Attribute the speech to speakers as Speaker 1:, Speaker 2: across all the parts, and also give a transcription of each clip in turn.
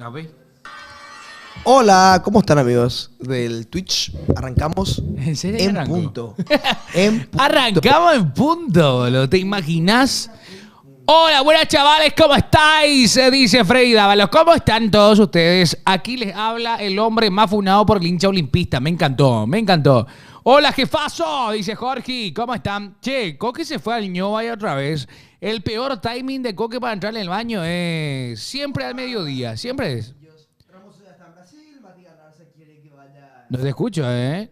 Speaker 1: A ver.
Speaker 2: Hola, ¿cómo están amigos del Twitch? Arrancamos
Speaker 1: ¿En serio
Speaker 2: en
Speaker 1: arrancó?
Speaker 2: punto. En punto.
Speaker 1: Arrancamos en punto, boludo. ¿Te imaginas? Hola, buenas chavales, ¿cómo estáis? Dice Freddy Dávalos. ¿Cómo están todos ustedes? Aquí les habla el hombre más funado por el hincha olimpista. Me encantó, me encantó. Hola, jefazo, dice Jorge. ¿Cómo están? Che, Coque se fue al ñoba otra vez. El peor timing de Coque para entrar en el baño es siempre al mediodía. Siempre es. No te escucho, ¿eh?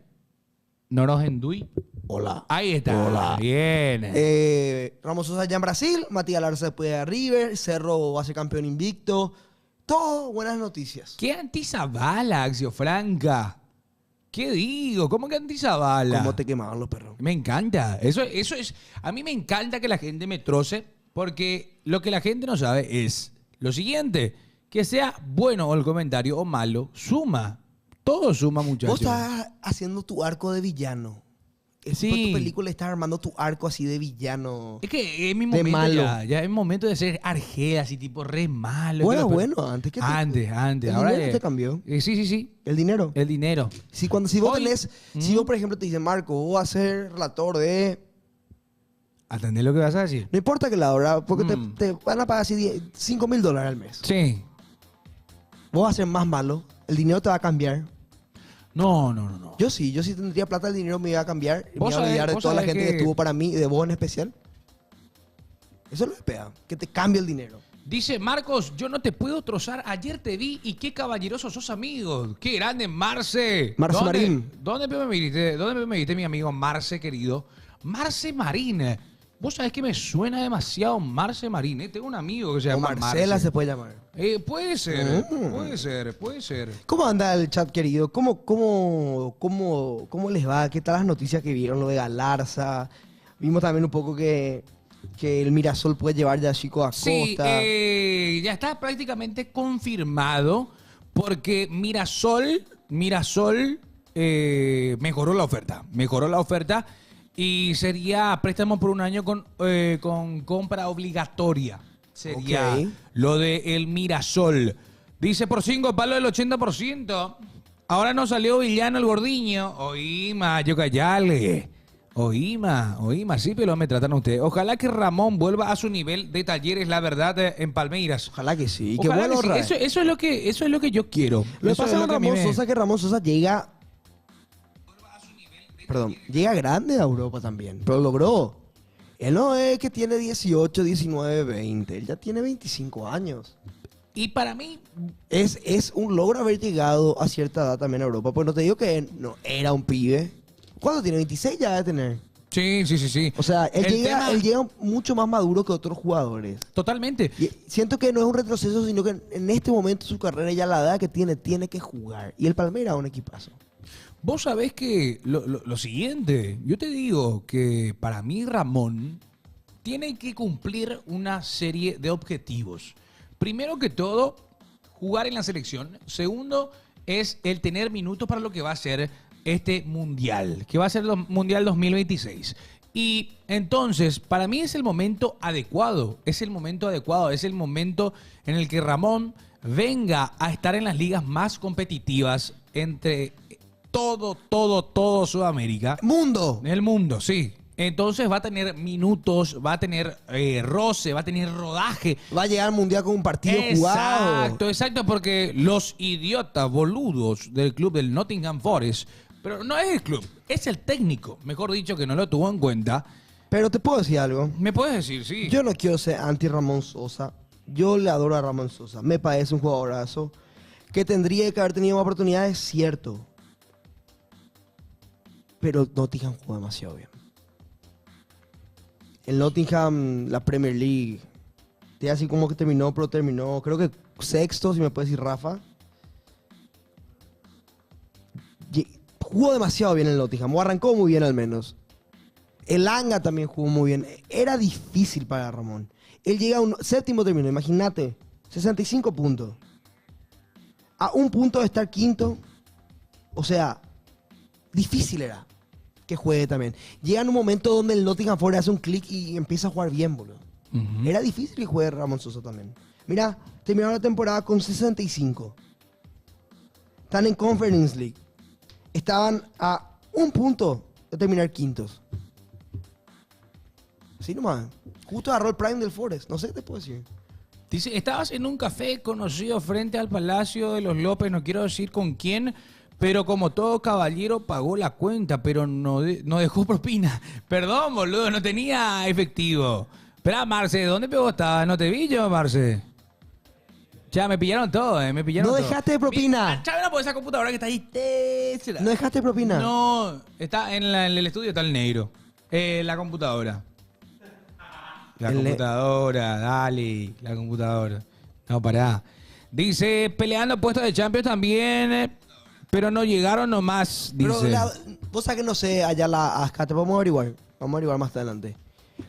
Speaker 1: Noros Endui.
Speaker 2: Hola.
Speaker 1: Ahí está.
Speaker 2: Hola.
Speaker 1: Bien.
Speaker 2: Ramos Sosa ya en Brasil, Matías Larza después de River, Cerro va a ser campeón invicto. Todo buenas noticias.
Speaker 1: ¿Qué antizabala, Axio Franca? ¿Qué digo? ¿Cómo que antizabala?
Speaker 2: ¿Cómo te quemaban los perros?
Speaker 1: Me encanta. Eso es. A mí me encanta que la gente me troce, porque lo que la gente no sabe es lo siguiente: que sea bueno el comentario o malo, suma. Todo suma, muchachos.
Speaker 2: Vos estás haciendo tu arco de villano.
Speaker 1: Sí.
Speaker 2: Por tu película estás armando tu arco así de villano.
Speaker 1: Es que es mi
Speaker 2: de
Speaker 1: momento
Speaker 2: malo.
Speaker 1: ya es momento de ser Argel, así tipo re malo.
Speaker 2: Bueno,
Speaker 1: que
Speaker 2: bueno, antes que te...
Speaker 1: Antes.
Speaker 2: El
Speaker 1: Ahora
Speaker 2: dinero te cambió.
Speaker 1: sí.
Speaker 2: El dinero.
Speaker 1: El dinero.
Speaker 2: Si vos
Speaker 1: Hoy-
Speaker 2: tenés, si vos por ejemplo te dicen, Marco, vos vas a ser relator de...
Speaker 1: ¿Atendés lo que vas a decir?
Speaker 2: No importa que la hora, porque te van a pagar así $5,000 al mes.
Speaker 1: Sí.
Speaker 2: Vos vas a ser más malo, el dinero te va a cambiar.
Speaker 1: No.
Speaker 2: Yo sí tendría plata, el dinero me iba a cambiar. Y me
Speaker 1: Vos
Speaker 2: iba a olvidar de
Speaker 1: vos
Speaker 2: toda la
Speaker 1: sabés
Speaker 2: gente que
Speaker 1: que-
Speaker 2: estuvo para mí y de vos en especial. Eso es lo que pega, que te cambie el dinero.
Speaker 1: Dice Marcos, yo no te puedo trozar. Ayer te vi y qué caballeroso sos, amigos. Qué grande, Marce.
Speaker 2: Marce
Speaker 1: ¿Dónde-
Speaker 2: Marín.
Speaker 1: ¿Dónde me viste? ¿Dónde me viste, mi amigo Marce, querido? Marce Marín. Vos sabés que me suena demasiado Marce Marín. Tengo un amigo que se
Speaker 2: O
Speaker 1: llama
Speaker 2: Marcela
Speaker 1: Marce.
Speaker 2: se puede llamar.
Speaker 1: Puede ser,
Speaker 2: Mm.
Speaker 1: puede ser.
Speaker 2: ¿Cómo anda el chat, querido? ¿Cómo les va? ¿Qué tal las noticias que vieron? Lo de Galarza. Vimos también un poco que el Mirasol puede llevar ya a Chico Acosta.
Speaker 1: Sí, ya está prácticamente confirmado porque Mirasol mejoró la oferta y sería préstamo por un año con compra obligatoria. Sería
Speaker 2: Ok.
Speaker 1: lo de el Mirasol. Dice por 5 palos del 80%. Ahora no salió Villano el Gordiño. Oíma, yo callale. Oíma, sí, pero me tratan ustedes. Ojalá que Ramón vuelva a su nivel de Talleres, la verdad, en Palmeiras.
Speaker 2: Ojalá que sí. Qué
Speaker 1: Ojalá
Speaker 2: bueno,
Speaker 1: que sí. Eso es lo que yo quiero.
Speaker 2: Lo que
Speaker 1: Eso
Speaker 2: pasa
Speaker 1: es
Speaker 2: con
Speaker 1: que a mí
Speaker 2: Ramón
Speaker 1: me-
Speaker 2: Sosa es que Ramón Sosa llega... Perdón, llega grande a Europa también, pero logró. Él no es que tiene 18, 19, 20, él ya tiene 25 años.
Speaker 1: Y para mí,
Speaker 2: Es un logro haber llegado a cierta edad también a Europa, pues no te digo que él no era un pibe. ¿Cuánto tiene? 26 ya debe tener.
Speaker 1: sí.
Speaker 2: O sea,
Speaker 1: El tema-
Speaker 2: él llega mucho más maduro que otros jugadores.
Speaker 1: Totalmente.
Speaker 2: Y siento que no es un retroceso, sino que en este momento de su carrera, ya la edad que tiene que jugar. Y el Palmeiras es un equipazo.
Speaker 1: Vos sabés que lo siguiente, yo te digo que para mí Ramón tiene que cumplir una serie de objetivos. Primero que todo, jugar en la selección. Segundo, es el tener minutos para lo que va a ser este Mundial, que va a ser el Mundial 2026. Y entonces, para mí es el momento adecuado, es el momento en el que Ramón venga a estar en las ligas más competitivas entre todo Sudamérica.
Speaker 2: ¡Mundo!
Speaker 1: El mundo, sí. Entonces va a tener minutos, va a tener roce, va a tener rodaje.
Speaker 2: Va a llegar al Mundial con un partido jugado.
Speaker 1: Exacto, porque los idiotas boludos del club del Nottingham Forest, pero no es el club, es el técnico, mejor dicho, que no lo tuvo en cuenta.
Speaker 2: Pero te puedo decir algo.
Speaker 1: ¿Me puedes decir? Sí.
Speaker 2: Yo no quiero ser anti-Ramón Sosa. Yo le adoro a Ramón Sosa. Me parece un jugadorazo que tendría que haber tenido más oportunidades, cierto. Pero Nottingham jugó demasiado bien. El Nottingham, la Premier League, te así como que terminó, pero terminó, creo que sexto, si me puede decir Rafa. Jugó demasiado bien el Nottingham, o arrancó muy bien al menos. El Anga también jugó muy bien. Era difícil para Ramón. Él llega a un séptimo término, imagínate, 65 puntos. A un punto de estar quinto, o sea, difícil era que juegue también. Llega en un momento donde el Nottingham Forest hace un clic y empieza a jugar bien, boludo. Era difícil que juegue Ramón Sosa también. Mira, terminaron la temporada con 65. Están en Conference League. Estaban a un punto de terminar quintos. Así nomás. Justo agarró el prime del Forest. No sé qué te puedo decir.
Speaker 1: Dice, estabas en un café conocido frente al Palacio de los López, no quiero decir con quién, pero como todo caballero pagó la cuenta, pero no dejó propina. Perdón, boludo, no tenía efectivo. Espera, Marce, ¿dónde pegó estabas? No te vi yo, Marce. Ya, me pillaron todo, me pillaron
Speaker 2: No
Speaker 1: todo.
Speaker 2: dejaste de propina.
Speaker 1: Chávez, por esa computadora que está ahí.
Speaker 2: ¿No dejaste de propina?
Speaker 1: No, está en el estudio, está el negro. La computadora. La computadora, dale, la computadora. No, pará. Dice, peleando puestos de Champions también, pero no llegaron nomás, dice.
Speaker 2: Pero vos sabés que no sé allá la Ascate, vamos a averiguar. Vamos a averiguar más adelante.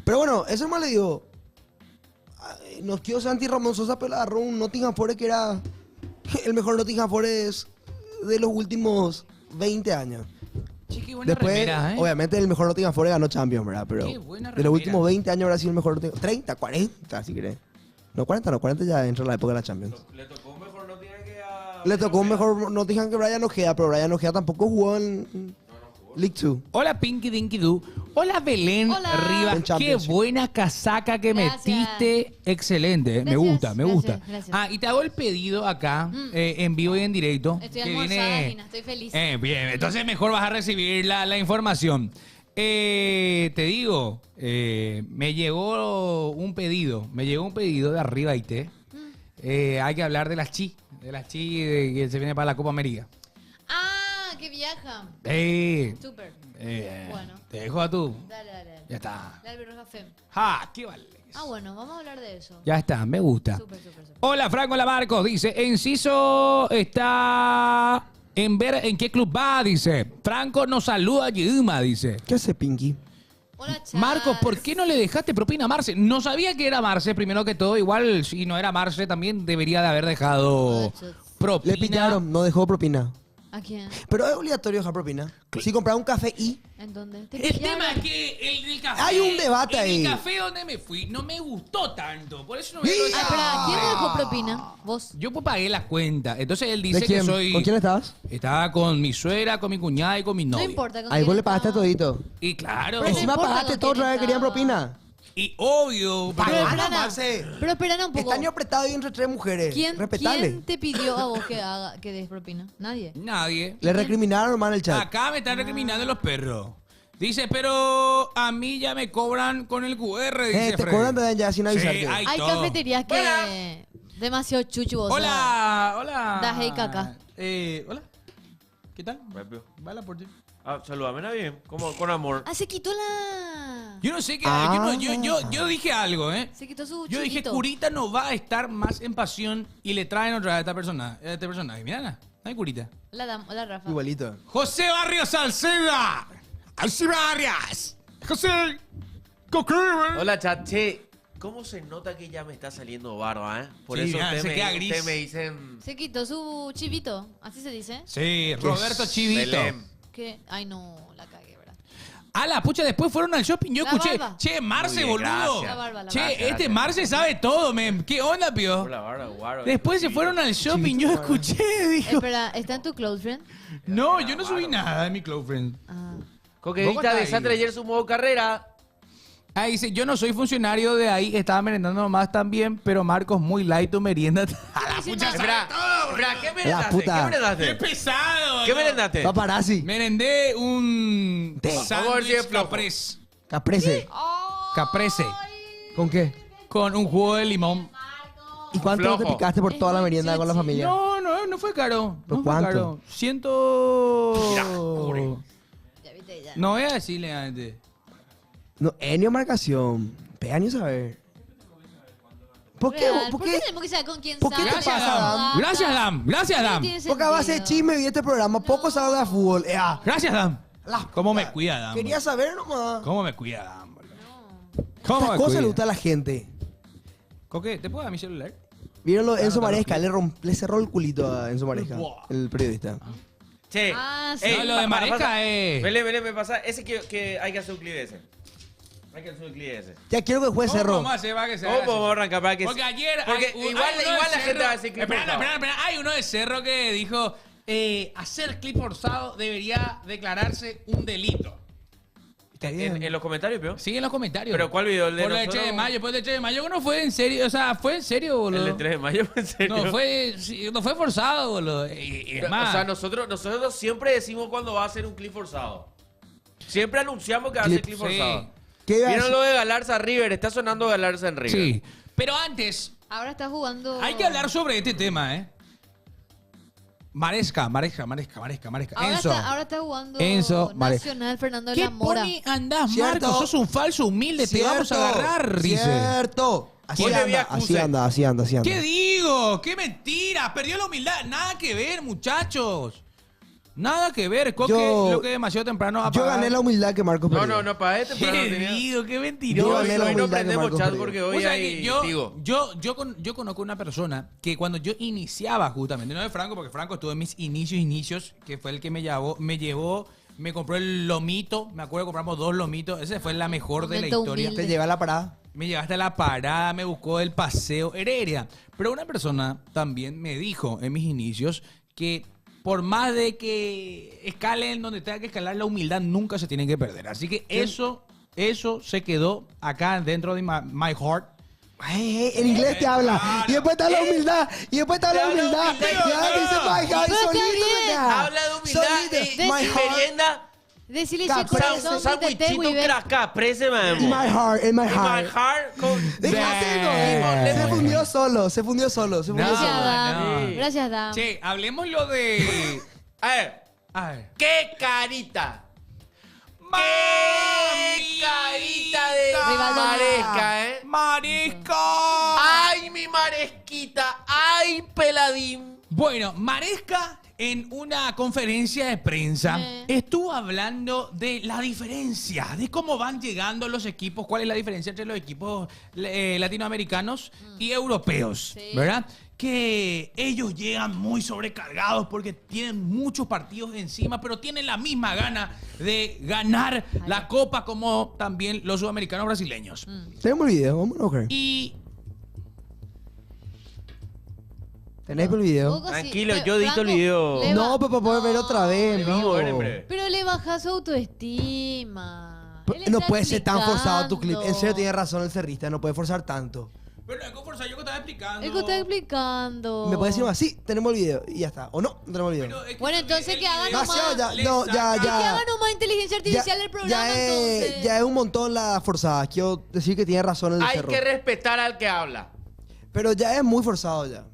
Speaker 2: Pero bueno, eso más le digo. Nos quedó Santi Ramón Sosa, pero agarró un Nottingham Forest que era el mejor Nottingham Forest de los últimos 20 años.
Speaker 1: Che, qué buena
Speaker 2: Después,
Speaker 1: remera,
Speaker 2: obviamente, el mejor Nottingham Forest ganó Champions, ¿verdad? Pero
Speaker 1: Qué buena
Speaker 2: de los
Speaker 1: remera.
Speaker 2: últimos 20 años habrá sido el mejor Nottingham. 30, 40, si querés. No, 40 ya entra la época de la Champions.
Speaker 3: Le tocó un mejor Nottingham que a...
Speaker 2: Le tocó un mejor Nottingham que Brian Ojeda, pero Brian Ojeda tampoco jugó en League 2.
Speaker 1: Hola Pinky Dinky Doo. Hola Belén
Speaker 4: Hola.
Speaker 1: Rivas.
Speaker 2: En
Speaker 1: Qué
Speaker 2: Championship.
Speaker 1: buena casaca que
Speaker 4: Gracias.
Speaker 1: metiste. Excelente. Me
Speaker 4: Gracias,
Speaker 1: gusta, me gusta.
Speaker 4: gracias, gracias.
Speaker 1: Ah, y te hago el pedido acá, en vivo y en directo.
Speaker 4: Estoy
Speaker 1: que
Speaker 4: almorzada, Gina, estoy feliz.
Speaker 1: Bien, entonces mejor vas a recibir la información. Te digo, me llegó un pedido de Arriba IT. Hay que hablar de las chi que se viene para la Copa América.
Speaker 4: Ah, que viaja. Súper. Bueno.
Speaker 1: Te dejo a tú.
Speaker 4: Dale.
Speaker 1: Ya está.
Speaker 4: La Albirroja Fem.
Speaker 1: ¡Ja! ¡Qué vale!
Speaker 4: Ah, bueno, vamos a hablar de eso.
Speaker 1: Ya está, me gusta.
Speaker 4: Súper.
Speaker 1: Hola, Franco Lamarcos. Dice, Enciso está en ver en qué club va, dice. Franco nos saluda a Yuma, dice.
Speaker 2: ¿Qué hace Pinky?
Speaker 4: Hola, Charles.
Speaker 1: Marcos, ¿por qué no le dejaste propina a Marce? No sabía que era Marce, primero que todo. Igual, si no era Marce, también debería de haber dejado propina.
Speaker 2: Le pillaron, no dejó propina.
Speaker 4: ¿A quién?
Speaker 2: Pero es obligatorio dejar propina. Si compras un café y...
Speaker 4: ¿En dónde? ¿Te
Speaker 1: El
Speaker 4: pillaron?
Speaker 1: tema es que el café...
Speaker 2: Hay un debate
Speaker 1: en
Speaker 2: ahí.
Speaker 1: el café donde me fui no me gustó tanto. Por eso no me lo
Speaker 4: Ah,
Speaker 1: dejé.
Speaker 4: espera, ¿quién le dejó propina? ¿Vos?
Speaker 1: Yo pues pagué la cuenta. Entonces él
Speaker 2: ¿De
Speaker 1: dice
Speaker 2: quién?
Speaker 1: que soy...
Speaker 2: ¿Con quién estabas?
Speaker 1: Estaba con mi suegra, con mi cuñada y con mi
Speaker 4: No
Speaker 1: novio.
Speaker 4: importa. ¿con
Speaker 2: Ahí
Speaker 4: quién
Speaker 2: vos le pagaste
Speaker 4: estaba?
Speaker 2: todito.
Speaker 1: Y claro.
Speaker 4: Pero
Speaker 2: Encima
Speaker 4: importa
Speaker 2: pagaste
Speaker 4: con
Speaker 2: todo
Speaker 4: quién
Speaker 2: otra vez, querían
Speaker 4: estaba.
Speaker 2: propina.
Speaker 1: Y obvio.
Speaker 4: Pero
Speaker 1: pero-
Speaker 4: espera,
Speaker 2: Marce.
Speaker 4: pero espera un poco.
Speaker 2: Está año apretado y entre tres mujeres.
Speaker 4: ¿Quién
Speaker 2: Respetable.
Speaker 4: te pidió a vos que des propina? Nadie.
Speaker 1: Nadie.
Speaker 2: Le recriminaron nomás en el chat.
Speaker 1: Acá me están recriminando los perros. Dice, pero a mí ya me cobran con el QR, dice
Speaker 2: Te
Speaker 1: Freddy.
Speaker 2: cobran también ya sin avisarte.
Speaker 1: Sí,
Speaker 4: Hay
Speaker 1: todo.
Speaker 4: cafeterías que...
Speaker 1: Hola.
Speaker 4: Demasiado chuchu vos.
Speaker 1: Hola.
Speaker 4: Da hey caca.
Speaker 1: Hola. ¿Qué tal?
Speaker 3: Rápido.
Speaker 1: Bala por ti.
Speaker 3: Ah, saludame, bien. Como con amor.
Speaker 4: Ah, se quitó la...
Speaker 1: Yo no sé qué.
Speaker 2: Ah.
Speaker 1: Yo dije algo, ¿eh?
Speaker 4: Se quitó su
Speaker 1: Yo dije,
Speaker 4: chiquito.
Speaker 1: Curita no va a estar más en pasión y le traen otra vez a este personaje. Mirá, no hay Curita.
Speaker 4: La Rafa.
Speaker 2: Igualito.
Speaker 1: José Barrios Salceda. Alcibarrias. José. Coquín.
Speaker 3: Hola, chat. Che, ¿cómo se nota que ya me está saliendo barba, Por
Speaker 1: Sí,
Speaker 3: eso
Speaker 1: ya, se queda gris.
Speaker 3: ustedes me dicen...
Speaker 4: Se quitó su chivito. Así se dice.
Speaker 1: Sí, Roberto Chivito.
Speaker 3: Belén.
Speaker 4: Que... Ay, no. La cagué, ¿verdad?
Speaker 1: A la pucha, después fueron al shopping. Yo
Speaker 4: La
Speaker 1: escuché.
Speaker 4: barba.
Speaker 1: Che, Marce,
Speaker 3: Muy bien,
Speaker 1: boludo.
Speaker 3: gracias.
Speaker 4: La barba, la
Speaker 1: Che,
Speaker 3: barba.
Speaker 1: este
Speaker 3: Gracias.
Speaker 1: Marce sabe todo, men. ¿Qué onda, pio?
Speaker 3: Por la barba, guaro.
Speaker 1: Después se fueron al shopping. Yo escuché, dijo.
Speaker 4: Espera, ¿está en tu close friend?
Speaker 1: No, yo no subí nada de mi close friend.
Speaker 4: Ah.
Speaker 1: ¿Vos
Speaker 3: Coquedita
Speaker 1: estás
Speaker 3: desastre
Speaker 1: ahí?
Speaker 3: ayer su modo carrera.
Speaker 1: Ah, dice, yo no soy funcionario de ahí, estaba merendando nomás también, pero Marcos muy light tu merienda. A la pucha,
Speaker 3: Espera, espera, ¿qué merendaste?
Speaker 2: puta.
Speaker 3: ¿Qué
Speaker 1: ¡Qué
Speaker 3: merendaste?
Speaker 1: pesado!
Speaker 3: ¿Qué
Speaker 1: ¿no?
Speaker 3: merendaste?
Speaker 2: Paparazzi.
Speaker 1: Merendé un
Speaker 3: Vamos a ver si
Speaker 1: sándwich
Speaker 3: es flojo.
Speaker 1: caprese.
Speaker 2: Caprese.
Speaker 1: Caprese.
Speaker 2: ¿Con qué?
Speaker 1: Con un jugo de limón.
Speaker 2: ¿Y cuánto
Speaker 3: Flojo.
Speaker 2: te picaste por
Speaker 4: Es
Speaker 2: toda la
Speaker 4: muy
Speaker 2: merienda con la
Speaker 4: chichi.
Speaker 2: familia?
Speaker 1: No fue caro.
Speaker 2: ¿Por
Speaker 1: No fue
Speaker 2: cuánto?
Speaker 1: caro.
Speaker 3: Mira, pobre.
Speaker 4: Ya viste, ya.
Speaker 1: No voy a decirle antes.
Speaker 2: No, Enio marcación. Pega ni saber. ¿Por qué?
Speaker 4: Real,
Speaker 2: ¿Por qué?
Speaker 4: tenemos que saber con quién
Speaker 2: ¿Por qué
Speaker 4: sale?
Speaker 2: te
Speaker 1: Gracias,
Speaker 2: pasa,
Speaker 1: Dam.
Speaker 2: Dam?
Speaker 1: Gracias, Dam. Gracias, Dam.
Speaker 2: Porque a base de chisme vi este programa. Poco sabe de fútbol.
Speaker 1: Gracias, Dam.
Speaker 2: La
Speaker 1: ¿Cómo me
Speaker 2: puta.
Speaker 1: cuida, Dam?
Speaker 2: Quería saber nomás.
Speaker 1: ¿Cómo me cuida, Dam? boludo? ¿Cómo
Speaker 2: Estas
Speaker 1: me
Speaker 2: cosas
Speaker 1: cuida?
Speaker 2: le gusta a la gente.
Speaker 1: Coque, ¿te puedo dar mi celular?
Speaker 2: ¿Vieron lo de Enzo
Speaker 1: no,
Speaker 2: Maresca? Le cerró el culito a Enzo Maresca,
Speaker 1: Buah.
Speaker 2: el periodista.
Speaker 3: Che.
Speaker 4: Ah, sí.
Speaker 1: No, lo de Maresca
Speaker 3: pasa-
Speaker 1: es...
Speaker 3: Belén, me pasa. Ese que hay que hacer un clip de ese. Hay que hacer un clip ese.
Speaker 2: Ya quiero que juegue
Speaker 1: ¿Cómo
Speaker 2: Cerro.
Speaker 1: vamos a hacer para que se
Speaker 3: ¿Cómo
Speaker 1: haga
Speaker 3: podemos
Speaker 1: así?
Speaker 3: arrancar para que
Speaker 1: Porque ayer
Speaker 3: Porque
Speaker 1: hay
Speaker 3: igual
Speaker 1: uno de
Speaker 3: la
Speaker 1: Cerro-
Speaker 3: gente va a decir clip
Speaker 1: Espera,
Speaker 3: forzado.
Speaker 1: espera. Hay uno de Cerro que dijo, hacer clip forzado debería declararse un delito.
Speaker 2: Está bien.
Speaker 3: En los comentarios, ¿vio?
Speaker 1: Sí, en los comentarios.
Speaker 3: ¿Pero cuál video? ¿El de
Speaker 1: Por el de
Speaker 3: nosotros?
Speaker 1: 3 de mayo, después del 3 de mayo, no fue en serio, o sea, fue en serio, boludo.
Speaker 3: El de 3 de mayo, en serio.
Speaker 1: No fue, sí, no fue forzado, boludo. Y es más,
Speaker 3: O sea, nosotros siempre decimos cuando va a ser un clip forzado. Siempre anunciamos que va a ser clip
Speaker 1: sí.
Speaker 3: forzado.
Speaker 2: ¿Qué iba a
Speaker 3: ¿Vieron
Speaker 2: decir?
Speaker 3: lo de Galarza River? Está sonando Galarza en River.
Speaker 1: sí. Pero antes,
Speaker 4: Ahora está jugando.
Speaker 1: hay que hablar sobre este tema, ¿eh? Maresca.
Speaker 4: Ahora
Speaker 1: Enzo.
Speaker 4: ahora está jugando
Speaker 1: Enzo, vale.
Speaker 4: Nacional Fernando de
Speaker 1: ¿Qué
Speaker 4: la Mora.
Speaker 1: pone andás,
Speaker 2: Cierto.
Speaker 1: Marcos? Sos un falso humilde, te vamos a agarrar, dice.
Speaker 2: Cierto. Así
Speaker 3: Hoy le vi
Speaker 2: anda,
Speaker 3: acuse.
Speaker 2: así anda, así anda, así anda.
Speaker 1: ¿Qué digo? ¡Qué mentira! Perdió la humildad. Nada que ver, muchachos. Nada que ver. Coque,
Speaker 2: Yo-
Speaker 1: lo que es demasiado temprano
Speaker 2: Yo
Speaker 1: apagar.
Speaker 2: gané la humildad que Marcos perdió.
Speaker 3: No, para este
Speaker 1: ¿Qué
Speaker 3: temprano tenía...
Speaker 1: digo? ¡Qué
Speaker 2: Yo
Speaker 1: mentiroso!
Speaker 2: gané la
Speaker 3: Hoy no
Speaker 2: humildad que
Speaker 3: prendemos
Speaker 2: Marcos
Speaker 3: chat
Speaker 2: perdió.
Speaker 3: porque
Speaker 1: Vos
Speaker 3: hoy
Speaker 1: sabés
Speaker 3: hay...
Speaker 1: que yo,
Speaker 3: digo,
Speaker 1: yo conozco una persona que cuando yo iniciaba justamente, no de Franco, porque Franco estuvo en mis inicios, que fue el que me llevó, me compró el lomito, me acuerdo que compramos 2 lomitos, esa fue la mejor de la
Speaker 4: Momento
Speaker 1: historia.
Speaker 4: humilde.
Speaker 2: Te lleva a la parada.
Speaker 1: Me llevaste a la parada, me buscó el paseo Heredia. Pero una persona también me dijo en mis inicios que por más de que escalen donde tenga que escalar, la humildad nunca se tiene que perder. Así que eso se quedó acá dentro de my heart.
Speaker 2: En inglés te habla. Y después está la humildad. Y después está la
Speaker 3: Te habla
Speaker 2: humildad.
Speaker 3: humildad,
Speaker 2: Ya
Speaker 3: no.
Speaker 2: dice my heart.
Speaker 4: Pero está
Speaker 2: Solito
Speaker 4: bien.
Speaker 2: acá.
Speaker 3: habla de humildad
Speaker 2: Solito.
Speaker 3: y
Speaker 2: My heart.
Speaker 3: merienda.
Speaker 4: Decirle
Speaker 2: Capre-
Speaker 4: che corazón,
Speaker 3: Sandwichito
Speaker 4: métete, Weaver.
Speaker 3: crasca, prese, man.
Speaker 2: In my heart, in my
Speaker 3: In my
Speaker 2: heart.
Speaker 3: heart.
Speaker 2: Déjate,
Speaker 1: Damn.
Speaker 2: Se fundió solo, se fundió solo. Se fundió
Speaker 1: No.
Speaker 4: Gracias,
Speaker 2: solo.
Speaker 4: Dam.
Speaker 3: Sí.
Speaker 4: Gracias, Dam.
Speaker 1: Che, hablemos lo de...
Speaker 3: A ver,
Speaker 1: A ver.
Speaker 3: qué carita.
Speaker 1: ¡Qué
Speaker 3: Qué carita de
Speaker 4: Rivaldo.
Speaker 3: Maresca,
Speaker 1: ¡Marisco!
Speaker 3: Ay, mi Maresquita. Ay, peladín.
Speaker 1: Bueno, Maresca en una conferencia de prensa estuvo hablando de la diferencia, de cómo van llegando los equipos, cuál es la diferencia entre los equipos latinoamericanos y europeos,
Speaker 4: Sí.
Speaker 1: ¿verdad? Que ellos llegan muy sobrecargados porque tienen muchos partidos encima, pero tienen la misma gana de ganar la copa como también los sudamericanos brasileños.
Speaker 2: Tenemos el video, vámonos, ok.
Speaker 1: Y
Speaker 2: ¿Tenés el video?
Speaker 4: Vos así,
Speaker 3: Tranquilo, yo edito el
Speaker 4: Franco,
Speaker 3: video.
Speaker 4: le
Speaker 2: No,
Speaker 4: ba-
Speaker 2: pero para poder ver otra vez en
Speaker 3: Lo vamos a ver en
Speaker 2: vivo.
Speaker 3: breve.
Speaker 4: Pero le bajas su autoestima. Él
Speaker 2: No
Speaker 4: está
Speaker 2: puede ser tan forzado tu clip. En serio
Speaker 4: explicando.
Speaker 2: tiene razón el cerrista, no puede forzar tanto.
Speaker 1: pero es con fuerza, yo que estaba explicando.
Speaker 4: Él que está explicando.
Speaker 2: ¿Me puede decir más? Sí, tenemos el video. Y ya está. ¿O no? No tenemos el video.
Speaker 1: Pero es que
Speaker 4: Bueno, entonces
Speaker 1: el
Speaker 4: que hagan
Speaker 1: video
Speaker 2: Demasiado, ya,
Speaker 1: le
Speaker 2: no,
Speaker 1: saca-
Speaker 2: ya.
Speaker 4: Que hagan nomás inteligencia artificial del programa, entonces.
Speaker 2: ya es un montón la forzada. Quiero decir que tiene razón el de
Speaker 3: Hay
Speaker 2: Cerro.
Speaker 3: que respetar al que habla.
Speaker 2: Pero ya es muy forzado ya.